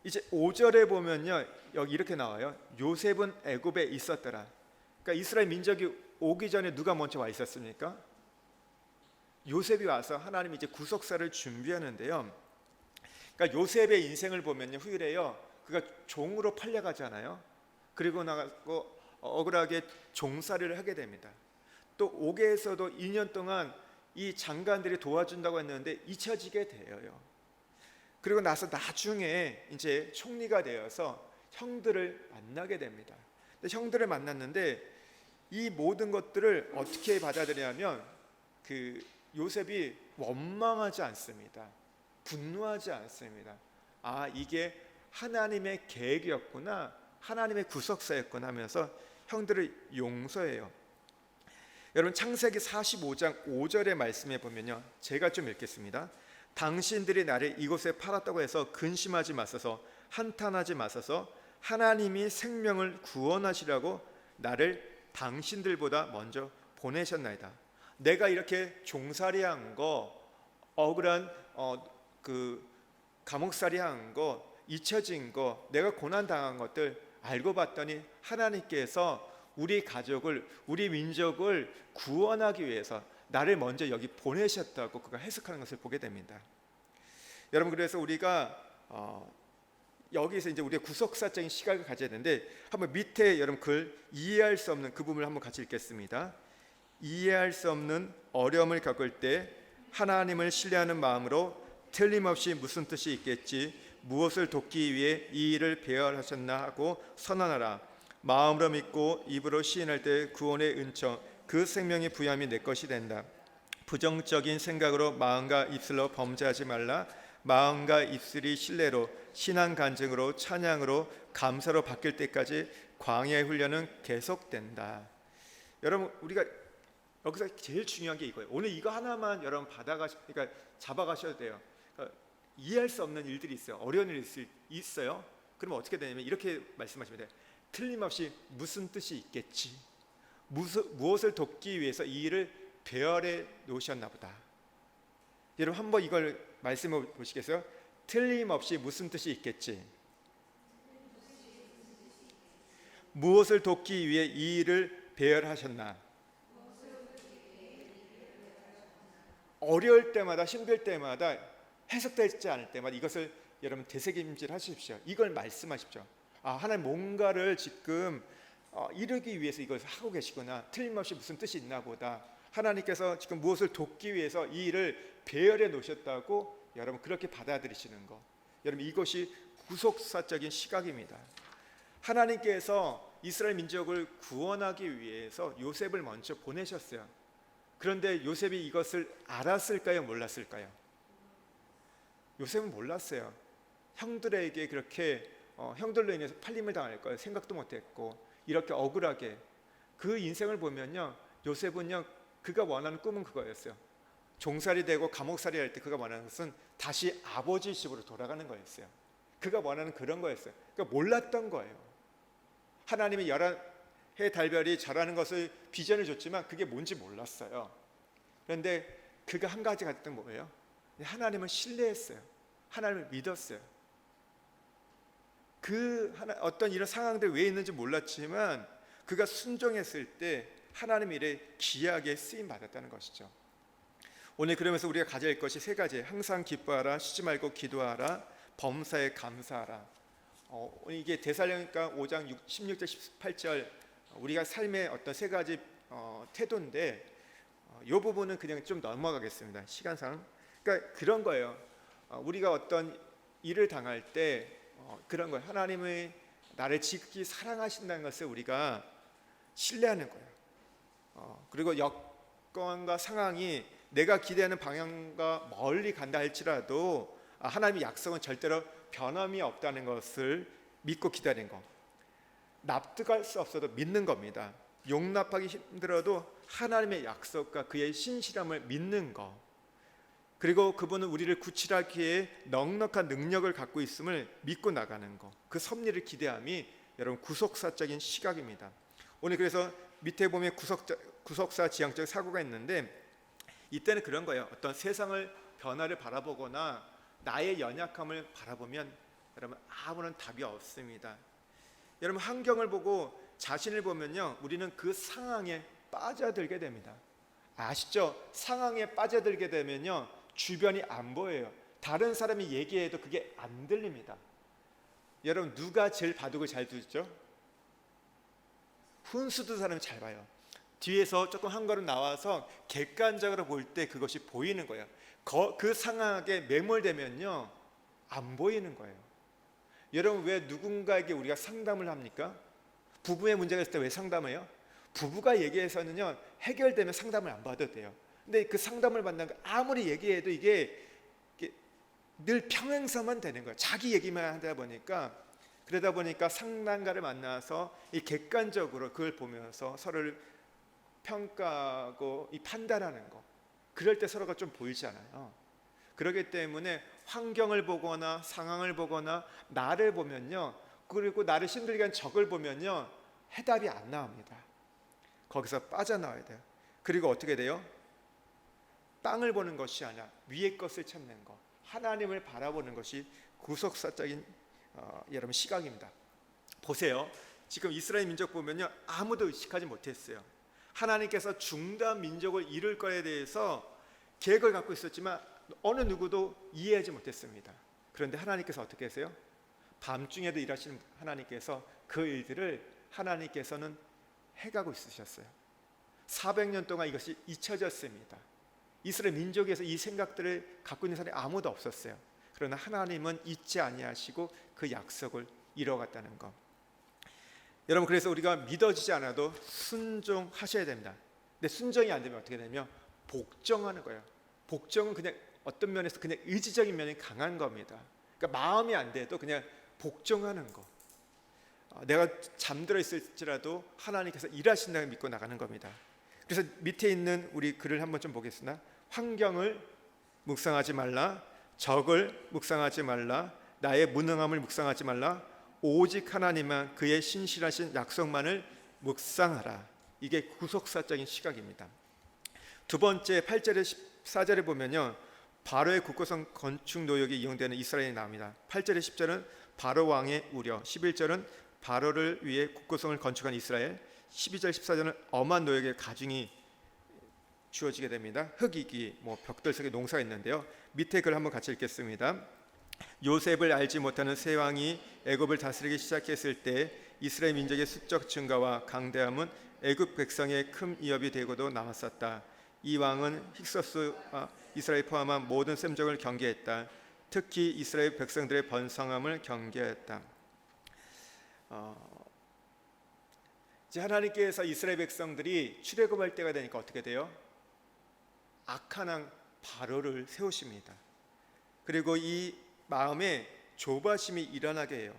[SPEAKER 1] 이제 5절에 보면요, 여기 이렇게 나와요. 요셉은 애굽에 있었더라. 그러니까 이스라엘 민족이 오기 전에 누가 먼저 와 있었습니까? 요셉이 와서 하나님이 이제 구속사를 준비하는데요. 그러니까 요셉의 인생을 보면요, 후일에요, 그가 종으로 팔려가잖아요. 그리고 나가고 억울하게 종살이를 하게 됩니다. 또 옥에서도 2년 동안 이 장관들이 도와준다고 했는데 잊혀지게 되어요. 그리고 나서 나중에 이제 총리가 되어서 형들을 만나게 됩니다. 근데 형들을 만났는데 이 모든 것들을 어떻게 받아들이냐면, 그 요셉이 원망하지 않습니다. 분노하지 않습니다. 아, 이게 하나님의 계획이었구나. 하나님의 구속사였구나 하면서 형들을 용서해요. 여러분 창세기 45장 5절의 말씀에 보면요, 제가 좀 읽겠습니다. 당신들이 나를 이곳에 팔았다고 해서 근심하지 마소서, 한탄하지 마소서. 하나님이 생명을 구원하시라고 나를 당신들보다 먼저 보내셨나이다. 내가 이렇게 종살이한 거, 억울한 그 감옥살이한 거, 잊혀진 거, 내가 고난 당한 것들 알고 봤더니 하나님께서 우리 가족을, 우리 민족을 구원하기 위해서 나를 먼저 여기 보내셨다고 그가 해석하는 것을 보게 됩니다. 여러분, 그래서 우리가 여기서 이제 우리가 구속사적인 시각을 가져야 되는데, 한번 밑에 여러분 글 이해할 수 없는 그 부분을 한번 같이 읽겠습니다. 이해할 수 없는 어려움을 겪을 때 하나님을 신뢰하는 마음으로 틀림없이 무슨 뜻이 있겠지, 무엇을 돕기 위해 이 일을 배열하셨나 하고 선언하라. 마음으로 믿고 입으로 시인할 때 구원의 은총, 그 생명의 부여함이 내 것이 된다. 부정적인 생각으로 마음과 입술로 범죄하지 말라. 마음과 입술이 신뢰로, 신앙 간증으로, 찬양으로, 감사로 바뀔 때까지 광야의 훈련은 계속된다. 여러분, 우리가 여기서 제일 중요한 게 이거예요. 오늘 이거 하나만 여러분 그러니까 잡아가셔도 돼요. 그러니까 이해할 수 없는 일들이 있어요. 어려운 일이 있어요. 그러면 어떻게 되냐면 이렇게 말씀하시면 돼요. 틀림없이 무슨 뜻이 있겠지, 무엇을 돕기 위해서 이 일을 배열해 놓으셨나 보다. 여러분 한번 이걸 말씀해 보시겠어요? 틀림없이 무슨 뜻이 있겠지, 무엇을 돕기 위해 이 일을 배열하셨나. 어려울 때마다, 힘들 때마다, 해석되지 않을 때마다 이것을 여러분 되새김질 하십시오. 이걸 말씀하십시오. 하나님 뭔가를 지금 이루기 위해서 이걸 하고 계시구나. 틀림없이 무슨 뜻이 있나 보다. 하나님께서 지금 무엇을 돕기 위해서 이 일을 배열해 놓으셨다고 여러분 그렇게 받아들이시는 거. 여러분 이것이 구속사적인 시각입니다. 하나님께서 이스라엘 민족을 구원하기 위해서 요셉을 먼저 보내셨어요. 그런데 요셉이 이것을 알았을까요? 몰랐을까요? 요셉은 몰랐어요. 형들에게 그렇게 형들로 인해서 팔림을 당할 걸 생각도 못했고, 이렇게 억울하게 그 인생을 보면요, 요셉은요 그가 원하는 꿈은 그거였어요. 종살이 되고 감옥살이 할 때 그가 원하는 것은 다시 아버지 집으로 돌아가는 거였어요. 그가 원하는 그런 거였어요. 그러니까 몰랐던 거예요. 하나님이 11해 달별이 자라는 것을 비전을 줬지만 그게 뭔지 몰랐어요. 그런데 그가 한 가지 가졌던 게 뭐예요? 하나님을 신뢰했어요. 하나님을 믿었어요. 어떤 이런 상황들이 왜 있는지 몰랐지만 그가 순종했을 때 하나님 일에 귀하게 쓰임 받았다는 것이죠. 오늘 그러면서 우리가 가져야 할 것이 세 가지. 항상 기뻐하라, 쉬지 말고 기도하라, 범사에 감사하라. 이게 데살로니가 5장 16절 18절 우리가 삶의 어떤 세 가지 태도인데, 이 부분은 그냥 좀 넘어가겠습니다, 시간상. 그러니까 그런 거예요. 우리가 어떤 일을 당할 때 그런 거예요. 하나님의 나를 지극히 사랑하신다는 것을 우리가 신뢰하는 거예요. 그리고 여건과 상황이 내가 기대하는 방향과 멀리 간다 할지라도 하나님의 약속은 절대로 변함이 없다는 것을 믿고 기다리는 거. 납득할 수 없어도 믿는 겁니다. 용납하기 힘들어도 하나님의 약속과 그의 신실함을 믿는 거. 그리고 그분은 우리를 구출하기에 넉넉한 능력을 갖고 있음을 믿고 나가는 거. 그 섭리를 기대함이 여러분 구속사적인 시각입니다. 오늘 그래서 밑에 보면 구속사 지향적 사고가 있는데, 이때는 그런 거예요. 어떤 세상을 변화를 바라보거나 나의 연약함을 바라보면 여러분 아무런 답이 없습니다. 여러분 환경을 보고 자신을 보면요, 우리는 그 상황에 빠져들게 됩니다. 아시죠? 상황에 빠져들게 되면요, 주변이 안 보여요. 다른 사람이 얘기해도 그게 안 들립니다. 여러분 누가 제일 바둑을 잘 두죠? 훈수 둔 사람이 잘 봐요. 뒤에서 조금 한 걸음 나와서 객관적으로 볼 때 그것이 보이는 거예요. 그 상황에 매몰되면요 안 보이는 거예요. 여러분 왜 누군가에게 우리가 상담을 합니까? 부부의 문제가 있을 때 왜 상담해요? 부부가 얘기해서는요 해결되면 상담을 안 받아도 돼요. 근데 그 상담을 받는 거 아무리 얘기해도 이게 늘 평행선만 되는 거예요. 자기 얘기만 하다 보니까 그러다 보니까 상담가를 만나서 이 객관적으로 그걸 보면서 서로를 평가하고 이 판단하는 거, 그럴 때 서로가 좀 보이잖아요. 그렇기 때문에 환경을 보거나 상황을 보거나 나를 보면요, 그리고 나를 힘들게 한 적을 보면요, 해답이 안 나옵니다. 거기서 빠져나와야 돼요. 그리고 어떻게 돼요? 땅을 보는 것이 아니라 위의 것을 찾는 것, 하나님을 바라보는 것이 구속사적인 여러분 시각입니다. 보세요. 지금 이스라엘 민족 보면요, 아무도 의식하지 못했어요. 하나님께서 중단 민족을 이룰 거에 대해서 계획을 갖고 있었지만 어느 누구도 이해하지 못했습니다. 그런데 하나님께서 어떻게 하세요? 밤중에도 일하시는 하나님께서 그 일들을 하나님께서는 해가고 있으셨어요. 400년 동안 이것이 잊혀졌습니다. 이스라엘 민족에서 이 생각들을 갖고 있는 사람이 아무도 없었어요. 그러나 하나님은 잊지 아니하시고 그 약속을 이뤄갔다는 것. 여러분, 그래서 우리가 믿어지지 않아도 순종하셔야 됩니다. 근데 순종이 안 되면 어떻게 되냐면 복종하는 거예요. 복종은 그냥 어떤 면에서 그냥 의지적인 면이 강한 겁니다. 그러니까 마음이 안 돼도 그냥 복종하는 거. 내가 잠들어 있을지라도 하나님께서 일하신다고 믿고 나가는 겁니다. 그래서 밑에 있는 우리 글을 한번 좀 보겠습니다. 환경을 묵상하지 말라, 적을 묵상하지 말라, 나의 무능함을 묵상하지 말라, 오직 하나님만 그의 신실하신 약속만을 묵상하라. 이게 구속사적인 시각입니다. 두 번째 8절에 14절에 보면요, 바로의 굳고성 건축 노역이 이용되는 이스라엘이 나옵니다. 8절에 10절은 바로 왕의 우려, 11절은 바로를 위해 굳고성을 건축한 이스라엘, 12절 14절은 엄한 노역의 가중이 주어지게 됩니다. 흙이기, 벽돌 속에 농사가 있는데요. 밑에 글 한번 같이 읽겠습니다. 요셉을 알지 못하는 새 왕이 애굽을 다스리기 시작했을 때 이스라엘 민족의 수적 증가와 강대함은 애굽 백성의 큰 위협이 되고도 남았었다. 이 왕은 힉소스와 이스라엘 포함한 모든 셈족을 경계했다. 특히 이스라엘 백성들의 번성함을 경계했다. 이제 하나님께서 이스라엘 백성들이 출애굽할 때가 되니까 어떻게 돼요? 악한 왕 바로를 세우십니다. 그리고 이 마음에 조바심이 일어나게 해요.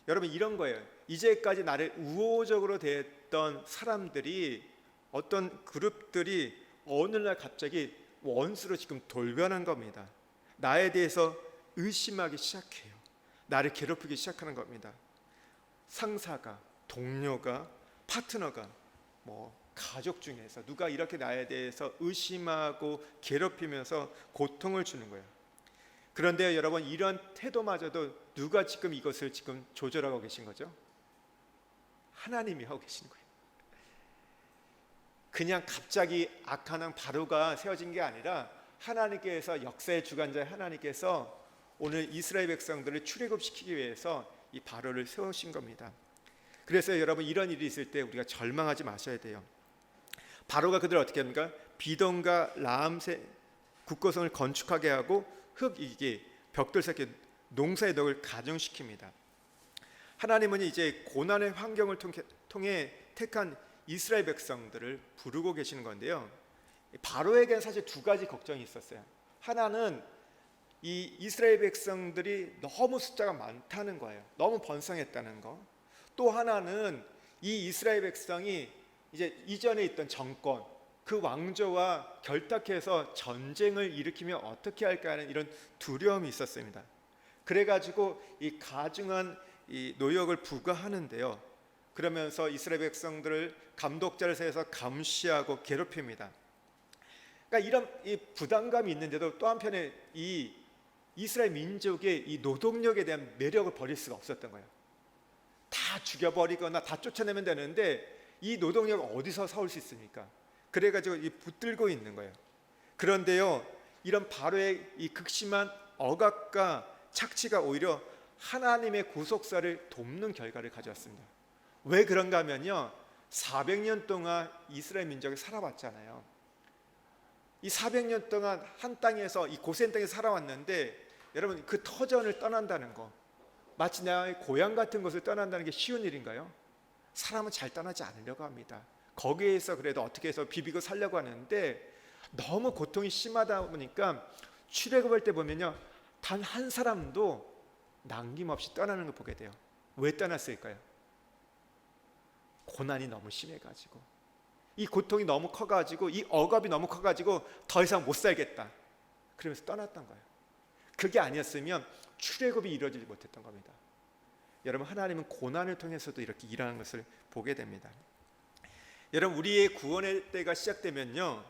[SPEAKER 1] 여러분, 이런 거예요. 이제까지 나를 우호적으로 대했던 사람들이, 어떤 그룹들이 어느 날 갑자기 원수로 지금 돌변한 겁니다. 나에 대해서 의심하기 시작해요. 나를 괴롭히기 시작하는 겁니다. 상사가, 동료가, 파트너가, 가족 중에서 누가 이렇게 나에 대해서 의심하고 괴롭히면서 고통을 주는 거예요. 그런데 여러분, 이런 태도마저도 누가 지금 이것을 지금 조절하고 계신 거죠? 하나님이 하고 계시는 거예요. 그냥 갑자기 악한 왕 바로가 세워진 게 아니라 하나님께서, 역사의 주관자의 하나님께서 오늘 이스라엘 백성들을 출애굽시키기 위해서 이 바로를 세우신 겁니다. 그래서 여러분, 이런 일이 있을 때 우리가 절망하지 마셔야 돼요. 바로가 그들을 어떻게 합니까? 비동과 라암새 굳고성을 건축하게 하고 흙이기, 벽돌 새끼 농사의 덕을 가중시킵니다. 하나님은 이제 고난의 환경을 통해 택한 이스라엘 백성들을 부르고 계시는 건데요. 바로에게는 사실 두 가지 걱정이 있었어요. 하나는 이 이스라엘 백성들이 너무 숫자가 많다는 거예요. 너무 번성했다는 거. 또 하나는 이 이스라엘 백성이 이제 이전에 있던 정권, 그 왕조와 결탁해서 전쟁을 일으키면 어떻게 할까 하는 이런 두려움이 있었습니다. 그래가지고 이 가중한 이 노역을 부과하는데요. 그러면서 이스라엘 백성들을 감독자를 세워서 감시하고 괴롭힙니다. 그러니까 이런 이 부담감이 있는데도 또 한편에 이 이스라엘 민족의 이 노동력에 대한 매력을 버릴 수가 없었던 거예요. 다 죽여버리거나 다 쫓아내면 되는데 이 노동력을 어디서 사올 수 있습니까? 그래가지고 이 붙들고 있는 거예요. 그런데요, 이런 바로의 이 극심한 억압과 착취가 오히려 하나님의 구속사를 돕는 결과를 가져왔습니다. 왜 그런가 하면요, 400년 동안 이스라엘 민족이 살아왔잖아요. 이 400년 동안 한 땅에서, 이 고센 땅에 살아왔는데, 여러분, 그 터전을 떠난다는 거, 마치 나의 고향 같은 곳을 떠난다는 게 쉬운 일인가요? 사람은 잘 떠나지 않으려고 합니다. 거기에서 그래도 어떻게 해서 비비고 살려고 하는데, 너무 고통이 심하다 보니까 출애굽할 때 보면요, 단 한 사람도 남김없이 떠나는 걸 보게 돼요. 왜 떠났을까요? 고난이 너무 심해가지고, 이 고통이 너무 커가지고, 이 억압이 너무 커가지고 더 이상 못 살겠다, 그러면서 떠났던 거예요. 그게 아니었으면 출애굽이 이루어지지 못했던 겁니다. 여러분, 하나님은 고난을 통해서도 이렇게 일하는 것을 보게 됩니다. 여러분, 우리의 구원의 때가 시작되면요,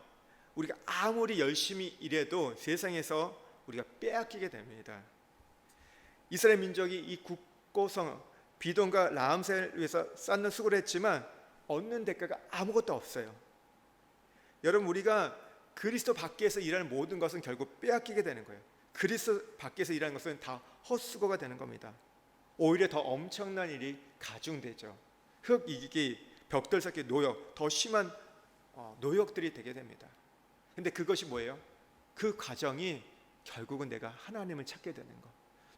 [SPEAKER 1] 우리가 아무리 열심히 일해도 세상에서 우리가 빼앗기게 됩니다. 이스라엘 민족이 이 국고성 비돈과 라암새를 위해서 쌓는 수고를 했지만 얻는 대가가 아무것도 없어요. 여러분, 우리가 그리스도 밖에서 일하는 모든 것은 결국 빼앗기게 되는 거예요. 그리스도 밖에서 일하는 것은 다 헛수고가 되는 겁니다. 오히려 더 엄청난 일이 가중되죠. 흙 이기기, 벽돌 쌓기, 노역, 더 심한 노역들이 되게 됩니다. 근데 그것이 뭐예요? 그 과정이 결국은 내가 하나님을 찾게 되는 것,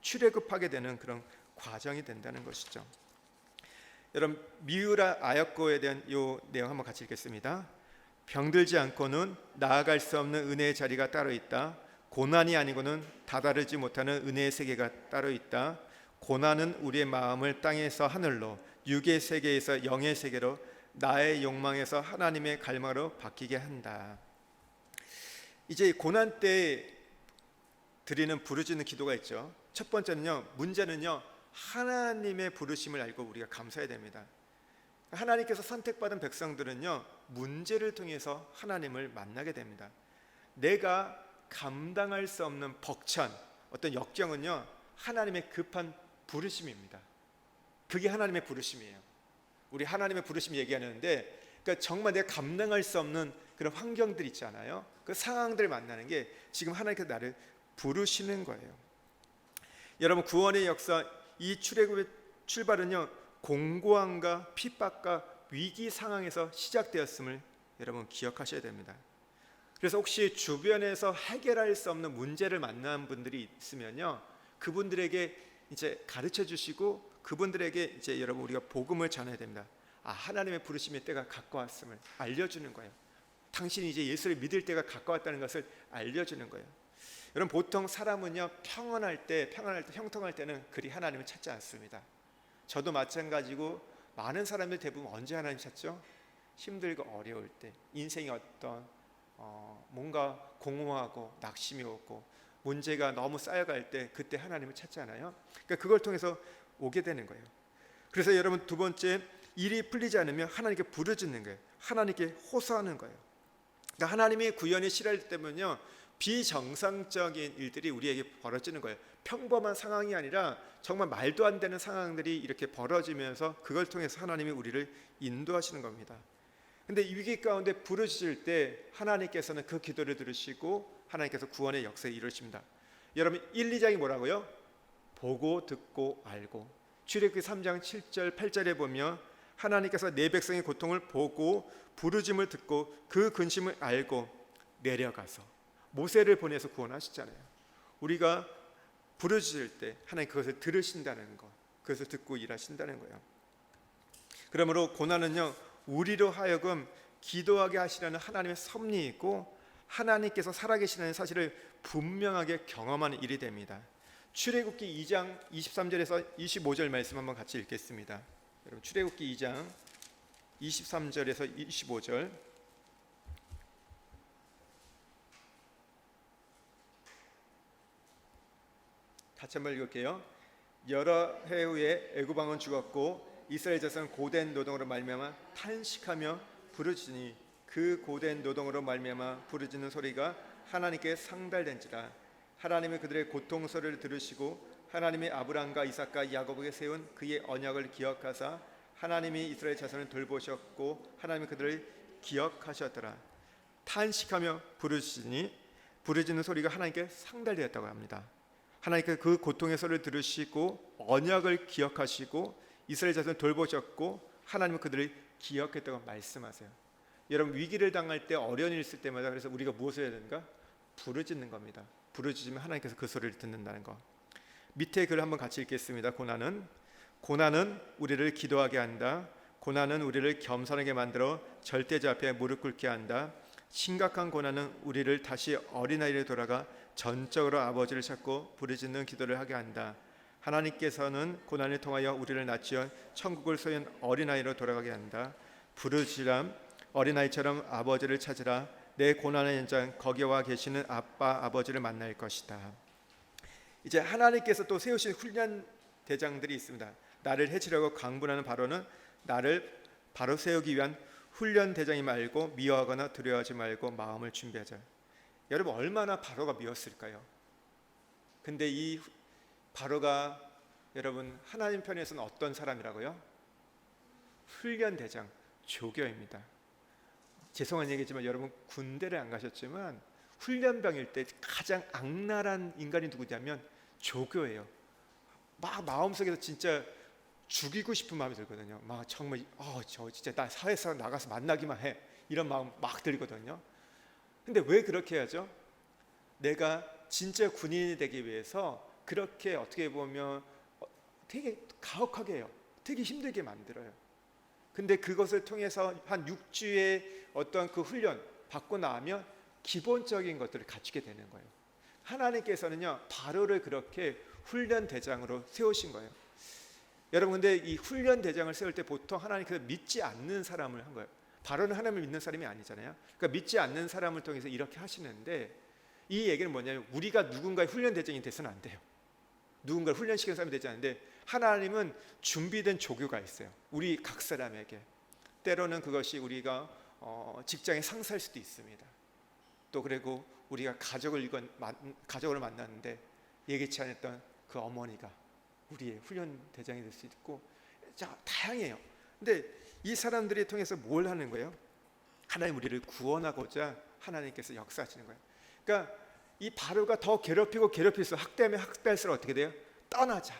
[SPEAKER 1] 출애굽하게 되는 그런 과정이 된다는 것이죠. 여러분, 미우라 아역고에 대한 이 내용 한번 같이 읽겠습니다. 병들지 않고는 나아갈 수 없는 은혜의 자리가 따로 있다. 고난이 아니고는 다다르지 못하는 은혜의 세계가 따로 있다. 고난은 우리의 마음을 땅에서 하늘로, 육의 세계에서 영의 세계로, 나의 욕망에서 하나님의 갈망으로 바뀌게 한다. 이제 고난 때 드리는 부르짖는 기도가 있죠. 첫 번째는요, 문제는요, 하나님의 부르심을 알고 우리가 감사해야 됩니다. 하나님께서 선택받은 백성들은요, 문제를 통해서 하나님을 만나게 됩니다. 내가 감당할 수 없는 벅찬 어떤 역경은요, 하나님의 급한 부르심입니다. 그게 하나님의 부르심이에요. 우리 하나님의 부르심 얘기하는데, 그러니까 정말 내가 감당할 수 없는 그런 환경들 있잖아요. 그 상황들을 만나는 게 지금 하나님께서 나를 부르시는 거예요. 여러분, 구원의 역사, 이 출애굽의 출발은요, 공고함과 핍박과 위기 상황에서 시작되었음을 여러분 기억하셔야 됩니다. 그래서 혹시 주변에서 해결할 수 없는 문제를 만난 분들이 있으면요, 그분들에게 이제 가르쳐 주시고 그분들에게 이제 여러분 우리가 복음을 전해야 됩니다. 하나님의 부르심의 때가 가까웠음을 알려주는 거예요. 당신이 이제 예수를 믿을 때가 가까웠다는 것을 알려주는 거예요. 여러분, 보통 사람은요, 평안할 때, 형통할 때는 그리 하나님을 찾지 않습니다. 저도 마찬가지고 많은 사람들 대부분 언제 하나님 찾죠? 힘들고 어려울 때, 인생이 어떤 뭔가 공허하고 낙심이 오고 문제가 너무 쌓여갈 때, 그때 하나님을 찾잖아요. 그러니까 그걸 통해서 오게 되는 거예요. 그래서 여러분, 두 번째, 일이 풀리지 않으면 하나님께 부르짖는 거예요. 하나님께 호소하는 거예요. 그러니까 하나님의 구원이 싫어할 때면요, 비정상적인 일들이 우리에게 벌어지는 거예요. 평범한 상황이 아니라 정말 말도 안 되는 상황들이 이렇게 벌어지면서 그걸 통해서 하나님이 우리를 인도하시는 겁니다. 근데 위기 가운데 부르짖을 때 하나님께서는 그 기도를 들으시고 하나님께서 구원의 역사를 이루십니다. 여러분, 1, 2장이 뭐라고요? 보고 듣고 알고. 출애굽기 3장 7절 8절에 보면 하나님께서 내 백성의 고통을 보고 부르짖음을 듣고 그 근심을 알고 내려가서 모세를 보내서 구원하시잖아요. 우리가 부르짖을 때 하나님 그것을 들으신다는 것, 그것을 듣고 일하신다는 거예요. 그러므로 고난은요, 우리로 하여금 기도하게 하시려는 하나님의 섭리이고 하나님께서 살아계시는 사실을 분명하게 경험하는 일이 됩니다. 출애굽기 2장 23절에서 25절 말씀 한번 같이 읽겠습니다. 여러분, 출애굽기 2장 23절에서 25절 같이 한번 읽을게요. 여러 해 후에 애굽 왕은 죽었고 이스라엘 자손은 고된 노동으로 말미암아 탄식하며 부르짖으니 그 고된 노동으로 말미암아 부르짖는 소리가 하나님께 상달된지라. 하나님이 그들의 고통 소리를 들으시고 하나님이 아브라함과 이삭과 야곱에게 세운 그의 언약을 기억하사 하나님이 이스라엘 자손을 돌보셨고 하나님이 그들을 기억하셨더라. 탄식하며 부르짖으니 부르짖는 소리가 하나님께 상달되었다고 합니다. 하나님께서 그 고통의 소리를 들으시고 언약을 기억하시고 이스라엘 자손을 돌보셨고 하나님은 그들을 기억했다고 말씀하세요. 여러분, 위기를 당할 때, 어려운 일 있을 때마다 그래서 우리가 무엇을 해야 되는가? 부르짖는 겁니다. 부르짖으면 하나님께서 그 소리를 듣는다는 거. 밑에 글 한번 같이 읽겠습니다. 고난은 우리를 기도하게 한다. 고난은 우리를 겸손하게 만들어 절대자 앞에 무릎 꿇게 한다. 심각한 고난은 우리를 다시 어린아이로 돌아가 전적으로 아버지를 찾고 부르짖는 기도를 하게 한다. 하나님께서는 고난을 통하여 우리를 낳지어 천국을 소유한 어린아이로 돌아가게 한다. 부르짖으라. 어린아이처럼 아버지를 찾으라. 내 고난의 현장 거기와 계시는 아빠 아버지를 만날 것이다. 이제 하나님께서 또 세우신 훈련 대장들이 있습니다. 나를 해치려고 강분하는 바로는 나를 바로 세우기 위한 훈련 대장이 말고 미워하거나 두려워하지 말고 마음을 준비하자. 여러분 얼마나 바로가 미웠을까요? 근데 이 바로가 여러분 하나님 편에서는 어떤 사람이라고요? 훈련 대장, 조교입니다. 죄송한 얘기지만 여러분 군대를 안 가셨지만 훈련병일 때 가장 악랄한 인간이 누구냐면 조교예요. 막 마음속에서 진짜 죽이고 싶은 마음이 들거든요. 막 정말 저 진짜 나 사회에서 나가서 만나기만 해 이런 마음 막 들거든요. 근데 왜 그렇게 하죠? 내가 진짜 군인이 되기 위해서 그렇게 어떻게 보면 되게 가혹하게 해요. 되게 힘들게 만들어요. 근데 그것을 통해서 한 6주의 어떤 그 훈련 받고 나면 기본적인 것들을 갖추게 되는 거예요. 하나님께서는요 바로를 그렇게 훈련 대장으로 세우신 거예요. 여러분 근데 이 훈련 대장을 세울 때 보통 하나님께서 믿지 않는 사람을 한 거예요. 바로는 하나님을 믿는 사람이 아니잖아요. 그러니까 믿지 않는 사람을 통해서 이렇게 하시는데 이 얘기는 뭐냐면 우리가 누군가의 훈련 대장이 돼서는 안 돼요. 누군가를 훈련시키는 사람이 되지 않는데 하나님은 준비된 조교가 있어요. 우리 각 사람에게. 때로는 그것이 우리가 직장의 상사일 수도 있습니다. 또 그리고 우리가 가족을 만났는데 예기치 않았던 그 어머니가 우리의 훈련 대장이 될 수 있고 자 다양해요. 근데 이 사람들이 통해서 뭘 하는 거예요? 하나님 우리를 구원하고자 하나님께서 역사하시는 거예요. 그러니까 이 바로가 더 괴롭힐수록 학대하면 학대할수록 어떻게 돼요? 떠나자,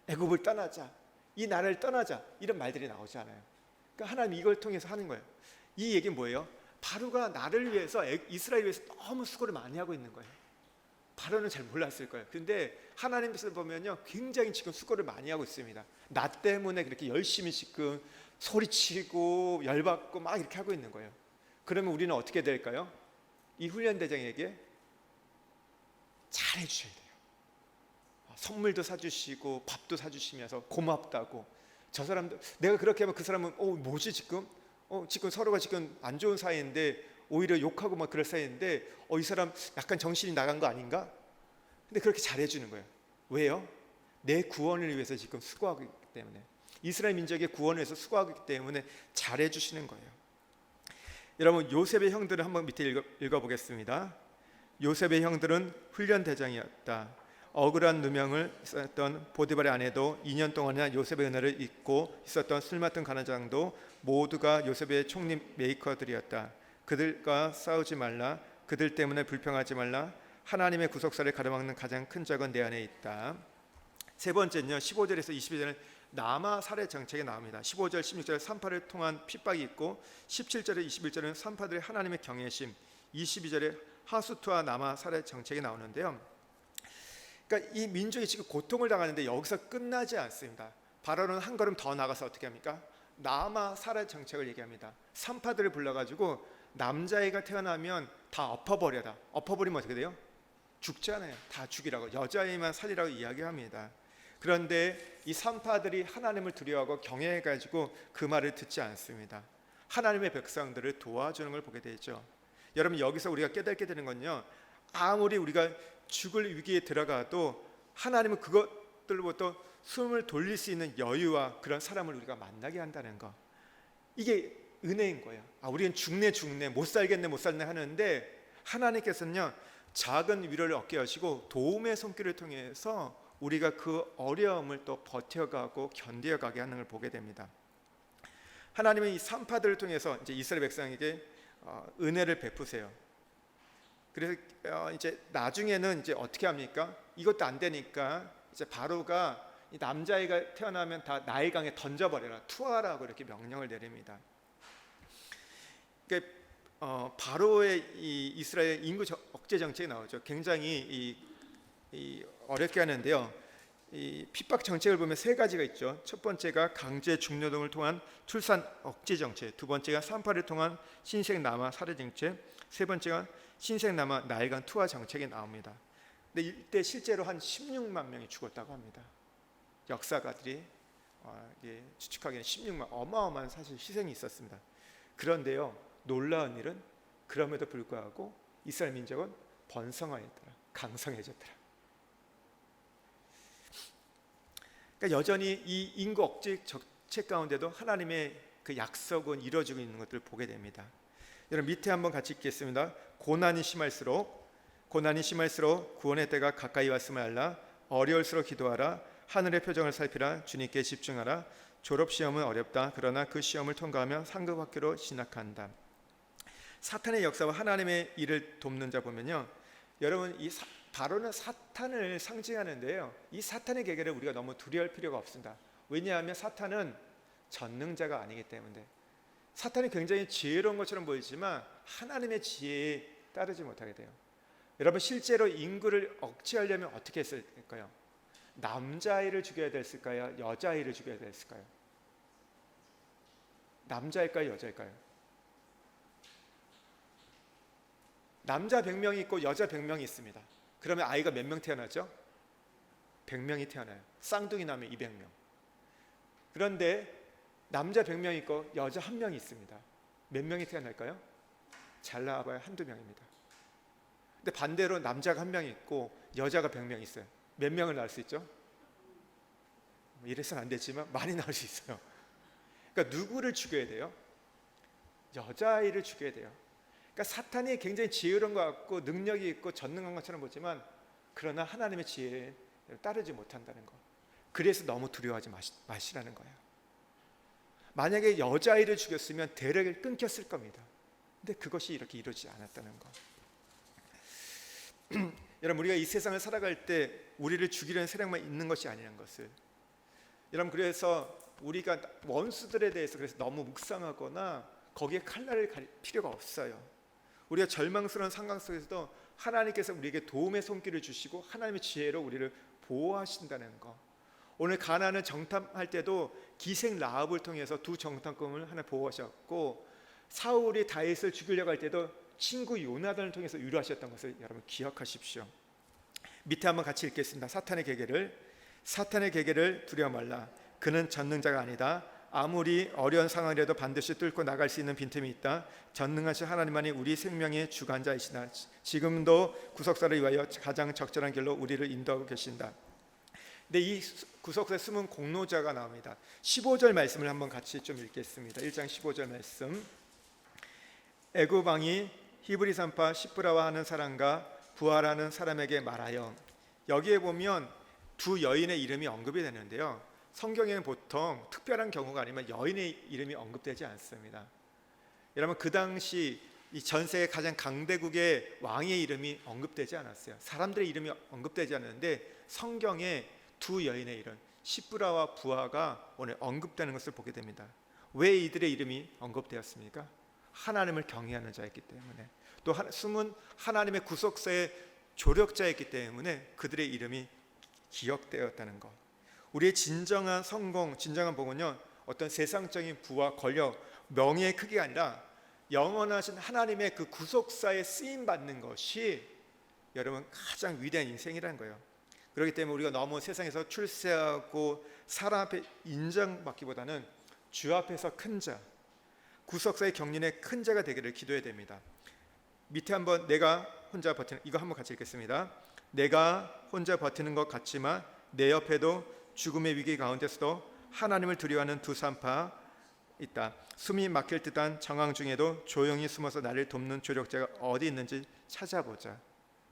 [SPEAKER 1] 애굽을 떠나자, 이 나라를 떠나자 이런 말들이 나오지 않아요. 그러니까 하나님 이걸 통해서 하는 거예요. 이 얘기는 뭐예요? 바로가 나를 위해서 이스라엘 위해서 너무 수고를 많이 하고 있는 거예요. 바로는 잘 몰랐을 거예요. 근데 하나님께서 보면요 굉장히 지금 수고를 많이 하고 있습니다. 나 때문에 그렇게 열심히 지금 소리치고 열받고 막 이렇게 하고 있는 거예요. 그러면 우리는 어떻게 될까요? 이 훈련대장에게 잘해주셔야 돼요. 선물도 사주시고 밥도 사주시면서 고맙다고. 저 사람도 내가 그렇게 하면 그 사람은 뭐지 지금? 지금 서로가 지금 안 좋은 사이인데 오히려 욕하고 막 그럴 사이인데 이 사람 약간 정신이 나간 거 아닌가? 근데 그렇게 잘해주는 거예요. 왜요? 내 구원을 위해서 지금 수고하기 때문에 이스라엘 민족의 구원을 위해서 수고하기 때문에 잘해주시는 거예요. 여러분 요셉의 형들을 한번 밑에 읽어보겠습니다. 요셉의 형들은 훈련 대장이었다. 억울한 누명을 썼던 보디발의 아내도 2년 동안이나 요셉의 은혜를 잊고 있었던 술 맡은 가나장도 모두가 요셉의 총리 메이커들이었다. 그들과 싸우지 말라. 그들 때문에 불평하지 말라. 하나님의 구속사를 가로막는 가장 큰 적은 내 안에 있다. 세 번째는요 15절에서 22절은 남아 살해 정책이 나옵니다. 15절 16절 산파를 통한 핍박이 있고 17절에 21절은 산파들의 하나님의 경외심, 22절에 하수트와 남아 살해 정책이 나오는데요. 그러니까 이 민족이 지금 고통을 당하는데 여기서 끝나지 않습니다. 바로는 한 걸음 더 나가서 어떻게 합니까? 남아 살해 정책을 얘기합니다. 산파들을 불러가지고 남자애가 태어나면 다 엎어버려라. 엎어버리면 어떻게 돼요? 죽잖아요. 다 죽이라고. 여자애만 살리라고 이야기합니다. 그런데 이 산파들이 하나님을 두려워하고 경외해가지고 그 말을 듣지 않습니다. 하나님의 백성들을 도와주는 걸 보게 되죠. 여러분 여기서 우리가 깨닫게 되는 건요 아무리 우리가 죽을 위기에 들어가도 하나님은 그것들로부터 숨을 돌릴 수 있는 여유와 그런 사람을 우리가 만나게 한다는 거, 이게 은혜인 거예요. 우리는 죽네 못 살겠네 하는데 하나님께서는요 작은 위로를 얻게 하시고 도움의 손길을 통해서 우리가 그 어려움을 또 버텨가고 견뎌가게 하는 걸 보게 됩니다. 하나님은 이 산파들을 통해서 이제 이스라엘 백성에게 은혜를 베푸세요. 그래서 이제 나중에는 이제 어떻게 합니까? 이것도 안 되니까 이제 바로가 이 남자아이가 태어나면 다 나일강에 던져버려라, 투하라고 이렇게 명령을 내립니다. 그러니까 바로의 이 이스라엘 인구 억제 정책이 나오죠. 굉장히 이 어렵게 하는데요. 이 핍박 정책을 보면 세 가지가 있죠. 첫 번째가 강제 중노동을 통한 출산 억제 정책, 두 번째가 산파를 통한 신생 남아 살해 정책, 세 번째가 신생 남아 나일강 투하 정책이 나옵니다. 근데 이때 실제로 한 16만 명이 죽었다고 합니다. 역사가들이 추측하기에는 16만, 어마어마한 사실 희생이 있었습니다. 그런데요, 놀라운 일은 그럼에도 불구하고 이스라엘 민족은 번성하였더라, 강성해졌더라. 그러니까 여전히 이 인구 억제 정책 가운데도 하나님의 그 약속은 이루어지고 있는 것들을 보게 됩니다. 여러분 밑에 한번 같이 읽겠습니다. 고난이 심할수록 구원의 때가 가까이 왔음을 알라. 어려울수록 기도하라. 하늘의 표정을 살피라. 주님께 집중하라. 졸업시험은 어렵다. 그러나 그 시험을 통과하면 상급 학교로 진학한다. 사탄의 역사와 하나님의 일을 돕는 자 보면요, 여러분 바로는 사탄을 상징하는데요, 이 사탄의 계계를 우리가 너무 두려워할 필요가 없습니다. 왜냐하면 사탄은 전능자가 아니기 때문에. 사탄이 굉장히 지혜로운 것처럼 보이지만 하나님의 지혜에 따르지 못하게 돼요. 여러분 실제로 인구를 억제하려면 어떻게 했을까요? 남자아이를 죽여야 됐을까요? 여자아이를 죽여야 됐을까요? 남자일까요? 여자일까요? 남자 100명이 있고 여자 100명이 있습니다. 그러면 아이가 몇 명 태어나죠? 100명이 태어나요. 쌍둥이 나면 200명. 그런데 남자 100명 있고 여자 1명이 있습니다. 몇 명이 태어날까요? 잘 나와봐야 한두 명입니다. 근데 반대로 남자가 1명 있고 여자가 100명 있어요. 몇 명을 낳을 수 있죠? 이래서는 안 되지만 많이 낳을 수 있어요. 그러니까 누구를 죽여야 돼요? 여자아이를 죽여야 돼요. 그러니까 사탄이 굉장히 지혜로운 것 같고 능력이 있고 전능한 것처럼 보지만, 그러나 하나님의 지혜에 따르지 못한다는 것. 그래서 너무 두려워하지 마시라는 거예요. 만약에 여자아이를 죽였으면 대를 끊겼을 겁니다. 근데 그것이 이렇게 이루어지지 않았다는 것. 여러분 우리가 이 세상을 살아갈 때 우리를 죽이려는 세력만 있는 것이 아니라는 것을, 여러분 그래서 우리가 원수들에 대해서 그래서 너무 묵상하거나 거기에 칼날을 갈 필요가 없어요. 우리가 절망스러운 상황 속에서도 하나님께서 우리에게 도움의 손길을 주시고 하나님의 지혜로 우리를 보호하신다는 것. 오늘 가나안을 정탐할 때도 기생 라합을 통해서 두 정탐꾼을 하나 보호하셨고, 사울이 다윗을 죽이려고 할 때도 친구 요나단을 통해서 위로하셨던 것을 여러분 기억하십시오. 밑에 한번 같이 읽겠습니다. 사탄의 계계를 두려워 말라. 그는 전능자가 아니다. 아무리 어려운 상황이라도 반드시 뚫고 나갈 수 있는 빈틈이 있다. 전능하신 하나님만이 우리 생명의 주관자이시다. 지금도 구속사를 위하여 가장 적절한 길로 우리를 인도하고 계신다. 근데 이 구속사의 숨은 공로자가 나옵니다. 15절 말씀을 한번 같이 좀 읽겠습니다. 1장 15절 말씀. 애굽 왕이 히브리 산파 시브라와 하는 사람과 부하라는 사람에게 말하여, 여기에 보면 두 여인의 이름이 언급이 되는데요, 성경에는 보통 특별한 경우가 아니면 여인의 이름이 언급되지 않습니다. 여러분 그 당시 이 전 세계 가장 강대국의 왕의 이름이 언급되지 않았어요. 사람들의 이름이 언급되지 않았는데 성경에 두 여인의 이름 시브라와 부하가 오늘 언급되는 것을 보게 됩니다. 왜 이들의 이름이 언급되었습니까? 하나님을 경외하는 자였기 때문에, 또 숨은 하나님의 구속사의 조력자였기 때문에 그들의 이름이 기억되었다는 것. 우리의 진정한 성공, 진정한 복은요, 어떤 세상적인 부와 권력, 명예의 크기가 아니라 영원하신 하나님의 그 구속사에 쓰임 받는 것이 여러분 가장 위대한 인생이라는 거예요. 그렇기 때문에 우리가 너무 세상에서 출세하고 사람 앞에 인정받기보다는 주 앞에서 큰 자, 구속사의 경륜의 큰 자가 되기를 기도해야 됩니다. 밑에 한번 내가 혼자 버티는, 이거 한번 같이 읽겠습니다. 내가 혼자 버티는 것 같지만 내 옆에도 죽음의 위기 가운데서도 하나님을 두려워하는 두 산파 있다. 숨이 막힐 듯한 정황 중에도 조용히 숨어서 나를 돕는 조력자가 어디 있는지 찾아보자.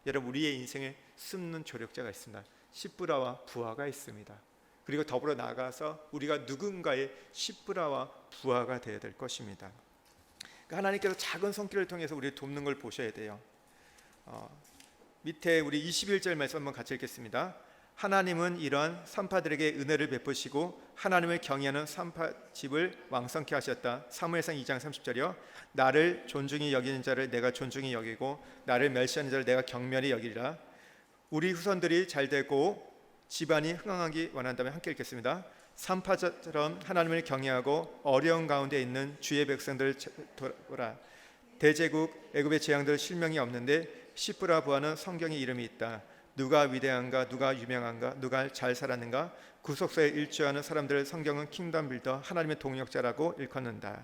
[SPEAKER 1] 여러분 우리의 인생에 숨는 조력자가 있습니다. 시브라와 부하가 있습니다. 그리고 더불어 나아가서 우리가 누군가의 시브라와 부하가 되어야 될 것입니다. 그러니까 하나님께서 작은 손길을 통해서 우리를 돕는 걸 보셔야 돼요. 밑에 우리 21절 말씀 한번 같이 읽겠습니다. 하나님은 이러한 산파들에게 은혜를 베푸시고 하나님을 경외하는 산파 집을 왕성케 하셨다. 사무엘상 2장 30절이요. 나를 존중히 여기는 자를 내가 존중히 여기고 나를 멸시하는 자를 내가 경멸히 여기리라. 우리 후손들이 잘되고 집안이 흥황하기 원한다면 함께 읽겠습니다. 산파처럼 하나님을 경외하고 어려운 가운데 있는 주의 백성들 돌아오라. 대제국 애굽의 재앙들 실명이 없는데 시브라 부하는 성경에 이름이 있다. 누가 위대한가, 누가 유명한가, 누가 잘 살았는가, 구속사에 일조하는 사람들을 성경은 킹덤 빌더, 하나님의 동역자라고 일컫는다.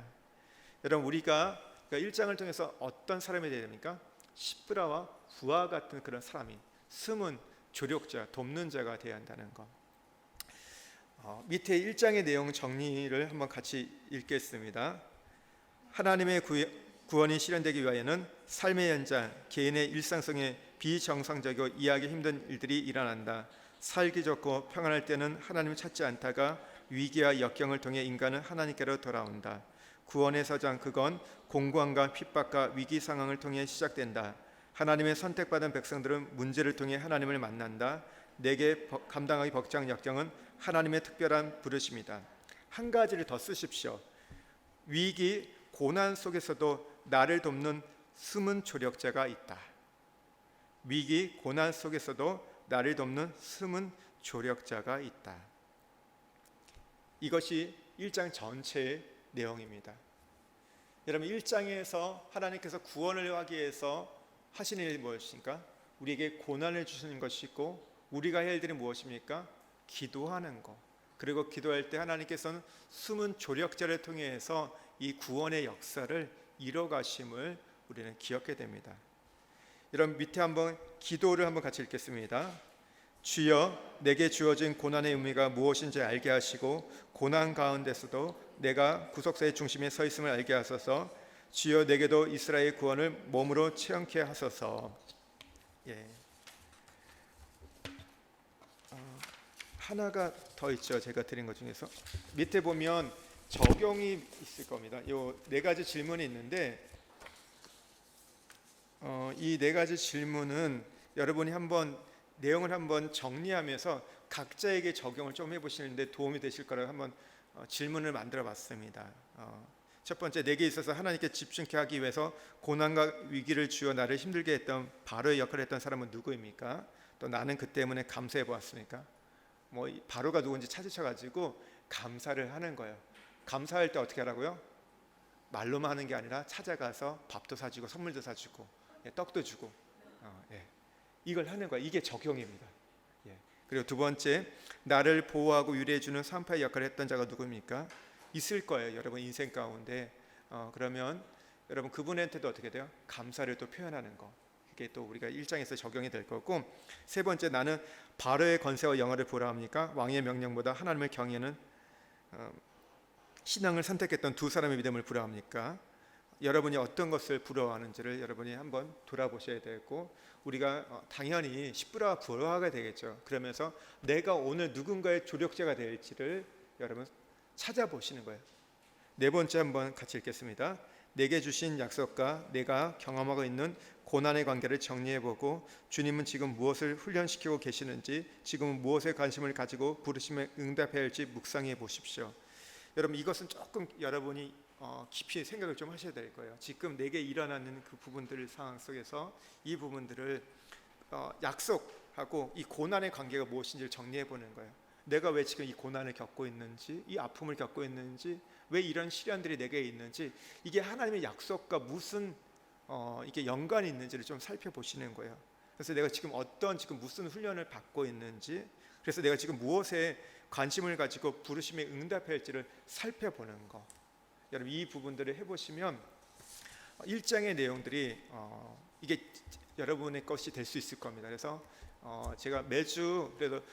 [SPEAKER 1] 여러분, 우리가 1장을 통해서 어떤 사람이 되어야 됩니까? 십브라와 부하 같은 그런 사람이, 숨은 조력자, 돕는 자가 되어야 한다는 것. 밑에 1장의 내용 정리를 한번 같이 읽겠습니다. 하나님의 구원이 실현되기 위하여는 삶의 현장, 개인의 일상 속에 비정상적이고 이해하기 힘든 일들이 일어난다. 살기 좋고 평안할 때는 하나님을 찾지 않다가 위기와 역경을 통해 인간은 하나님께로 돌아온다. 구원의 서장, 그건 공고함과 핍박과 위기 상황을 통해 시작된다. 하나님의 선택받은 백성들은 문제를 통해 하나님을 만난다. 내게 감당하기 벅찬 역경은 하나님의 특별한 부르심이다. 한 가지를 더 쓰십시오. 위기, 고난 속에서도 나를 돕는 숨은 조력자가 있다. 위기, 고난 속에서도 나를 돕는 숨은 조력자가 있다. 이것이 1장 전체의 내용입니다. 여러분, 1장에서 하나님께서 구원을 하기 위해서 하시는 일이 무엇입니까? 우리에게 고난을 주시는 것이고, 우리가 해야 할 일이 무엇입니까? 기도하는 것. 그리고 기도할 때 하나님께서는 숨은 조력자를 통해서 이 구원의 역사를 이뤄가심을 우리는 기억해야 됩니다. 여러분, 밑에 한번 기도를 한번 같이 읽겠습니다. 주여, 내게 주어진 고난의 의미가 무엇인지 알게 하시고 고난 가운데서도 내가 구속사의 중심에 서 있음을 알게 하소서. 주여, 내게도 이스라엘 구원을 몸으로 체험케 하소서. 하나가 더 있죠. 제가 드린 것 중에서 밑에 보면 적용이 있을 겁니다. 요 네 가지 질문이 있는데 이 네 가지 질문은 여러분이 한번 내용을 한번 정리하면서 각자에게 적용을 좀 해보시는데 도움이 되실 거라고 한번 질문을 만들어 봤습니다. 첫 번째, 내게 있어서 하나님께 집중케 하기 위해서 고난과 위기를 주어 나를 힘들게 했던 바로의 역할을 했던 사람은 누구입니까? 또 나는 그 때문에 감사해 보았습니까? 바로가 누군지 찾으셔가지고 감사를 하는 거예요. 감사할 때 어떻게 하라고요? 말로만 하는 게 아니라 찾아가서 밥도 사주고 선물도 사주고 떡도 주고 이걸 하는 거예요. 이게 적용입니다. 그리고 두 번째, 나를 보호하고 유리해주는 산파의 역할을 했던 자가 누구입니까? 있을 거예요, 여러분 인생 가운데. 그러면 여러분 그분한테도 어떻게 돼요? 감사를 또 표현하는 거. 이게 또 우리가 1장에서 적용이 될 거고, 세 번째, 나는 바로의 권세와 영화를 보라합니까? 왕의 명령보다 하나님을 경외하는 신앙을 선택했던 두 사람의 믿음을 부러워합니까? 여러분이 어떤 것을 부러워하는지를 여러분이 한번 돌아보셔야 되고, 우리가 당연히 십부라와 부러워하게 되겠죠. 그러면서 내가 오늘 누군가의 조력자가 될지를 여러분 찾아보시는 거예요. 네 번째 한번 같이 읽겠습니다. 내게 주신 약속과 내가 경험하고 있는 고난의 관계를 정리해보고, 주님은 지금 무엇을 훈련시키고 계시는지, 지금 무엇에 관심을 가지고 부르심에 응답해야 할지 묵상해 보십시오. 여러분, 이것은 조금 여러분이 깊이 생각을 좀 하셔야 될 거예요. 지금 내게 일어나는 그 부분들 상황 속에서 이 부분들을 약속하고 이 고난의 관계가 무엇인지를 정리해 보는 거예요. 내가 왜 지금 이 고난을 겪고 있는지, 이 아픔을 겪고 있는지, 왜 이런 시련들이 내게 있는지, 이게 하나님의 약속과 무슨 이게 연관이 있는지를 좀 살펴보시는 거예요. 그래서 내가 지금 무슨 훈련을 받고 있는지, 그래서 내가 지금 무엇에 관심을 가지고 부르심에 응답할지를 살펴보는 거. 여러분, 이 부분들을 해보시면 1장의 내용들이 이게 여러분의 것이 될 수 있을 겁니다. 그래서 제가 매주 그래도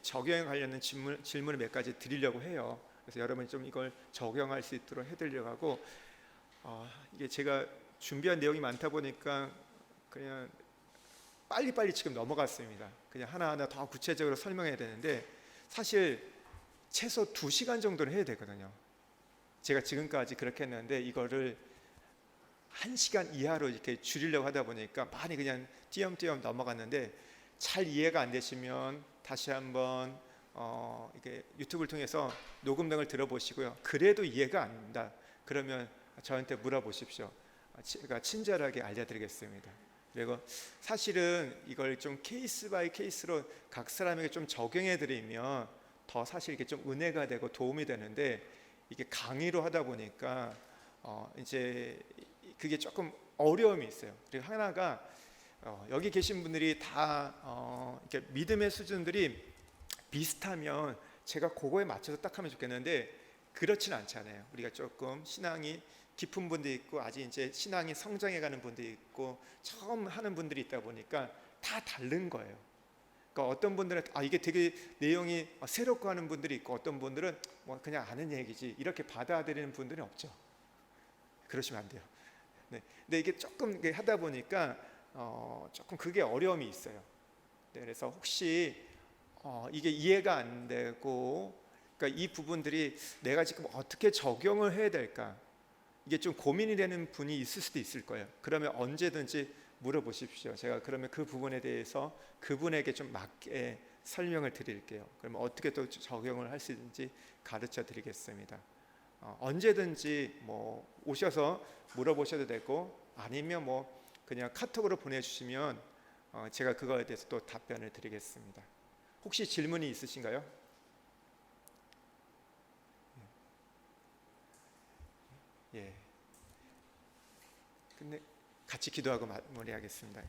[SPEAKER 1] 적용에 관련된 질문을 몇 가지 드리려고 해요. 그래서 여러분이 좀 이걸 적용할 수 있도록 해드리려고 하고, 이게 제가 준비한 내용이 많다 보니까 그냥 빨리빨리 지금 넘어갔습니다. 그냥 하나하나 더 구체적으로 설명해야 되는데, 사실 최소 2시간 정도는 해야 되거든요. 제가 지금까지 그렇게 했는데 이거를 1시간 이하로 이렇게 줄이려고 하다 보니까 많이 그냥 띄엄띄엄 넘어갔는데, 잘 이해가 안 되시면 다시 한번 이렇게 유튜브를 통해서 녹음 등을 들어보시고요. 그래도 이해가 안 된다 그러면 저한테 물어보십시오. 제가 친절하게 알려드리겠습니다. 그리고 사실은 이걸 좀 케이스 바이 케이스로 각 사람에게 좀 적용해 드리면 더 사실 이게 좀 은혜가 되고 도움이 되는데, 이게 강의로 하다 보니까 이제 그게 조금 어려움이 있어요. 그리고 하나가 여기 계신 분들이 다 이렇게 믿음의 수준들이 비슷하면 제가 그거에 맞춰서 딱 하면 좋겠는데 그렇진 않잖아요. 우리가 조금 신앙이 깊은 분도 있고 아직 이제 신앙이 성장해가는 분도 있고 처음 하는 분들이 있다 보니까 다 다른 거예요. 그러니까 어떤 분들은 이게 되게 내용이 새롭고 하는 분들이 있고 어떤 분들은 뭐 그냥 아는 얘기지 이렇게 받아들이는 분들은 없죠. 그러시면 안 돼요. 네. 근데 이게 조금 이게 하다 보니까 조금 그게 어려움이 있어요. 네, 그래서 혹시 이게 이해가 안 되고 그러니까 이 부분들이 내가 지금 어떻게 적용을 해야 될까 이게 좀 고민이 되는 분이 있을 수도 있을 거예요. 그러면 언제든지 물어보십시오. 제가 그러면 그 부분에 대해서 그분에게 좀 맞게 설명을 드릴게요. 그러면 어떻게 또 적용을 할 수 있는지 가르쳐 드리겠습니다. 언제든지 뭐 오셔서 물어보셔도 되고 아니면 뭐 그냥 카톡으로 보내주시면 제가 그거에 대해서 또 답변을 드리겠습니다. 혹시 질문이 있으신가요? 예. 근데 같이 기도하고 마무리하겠습니다.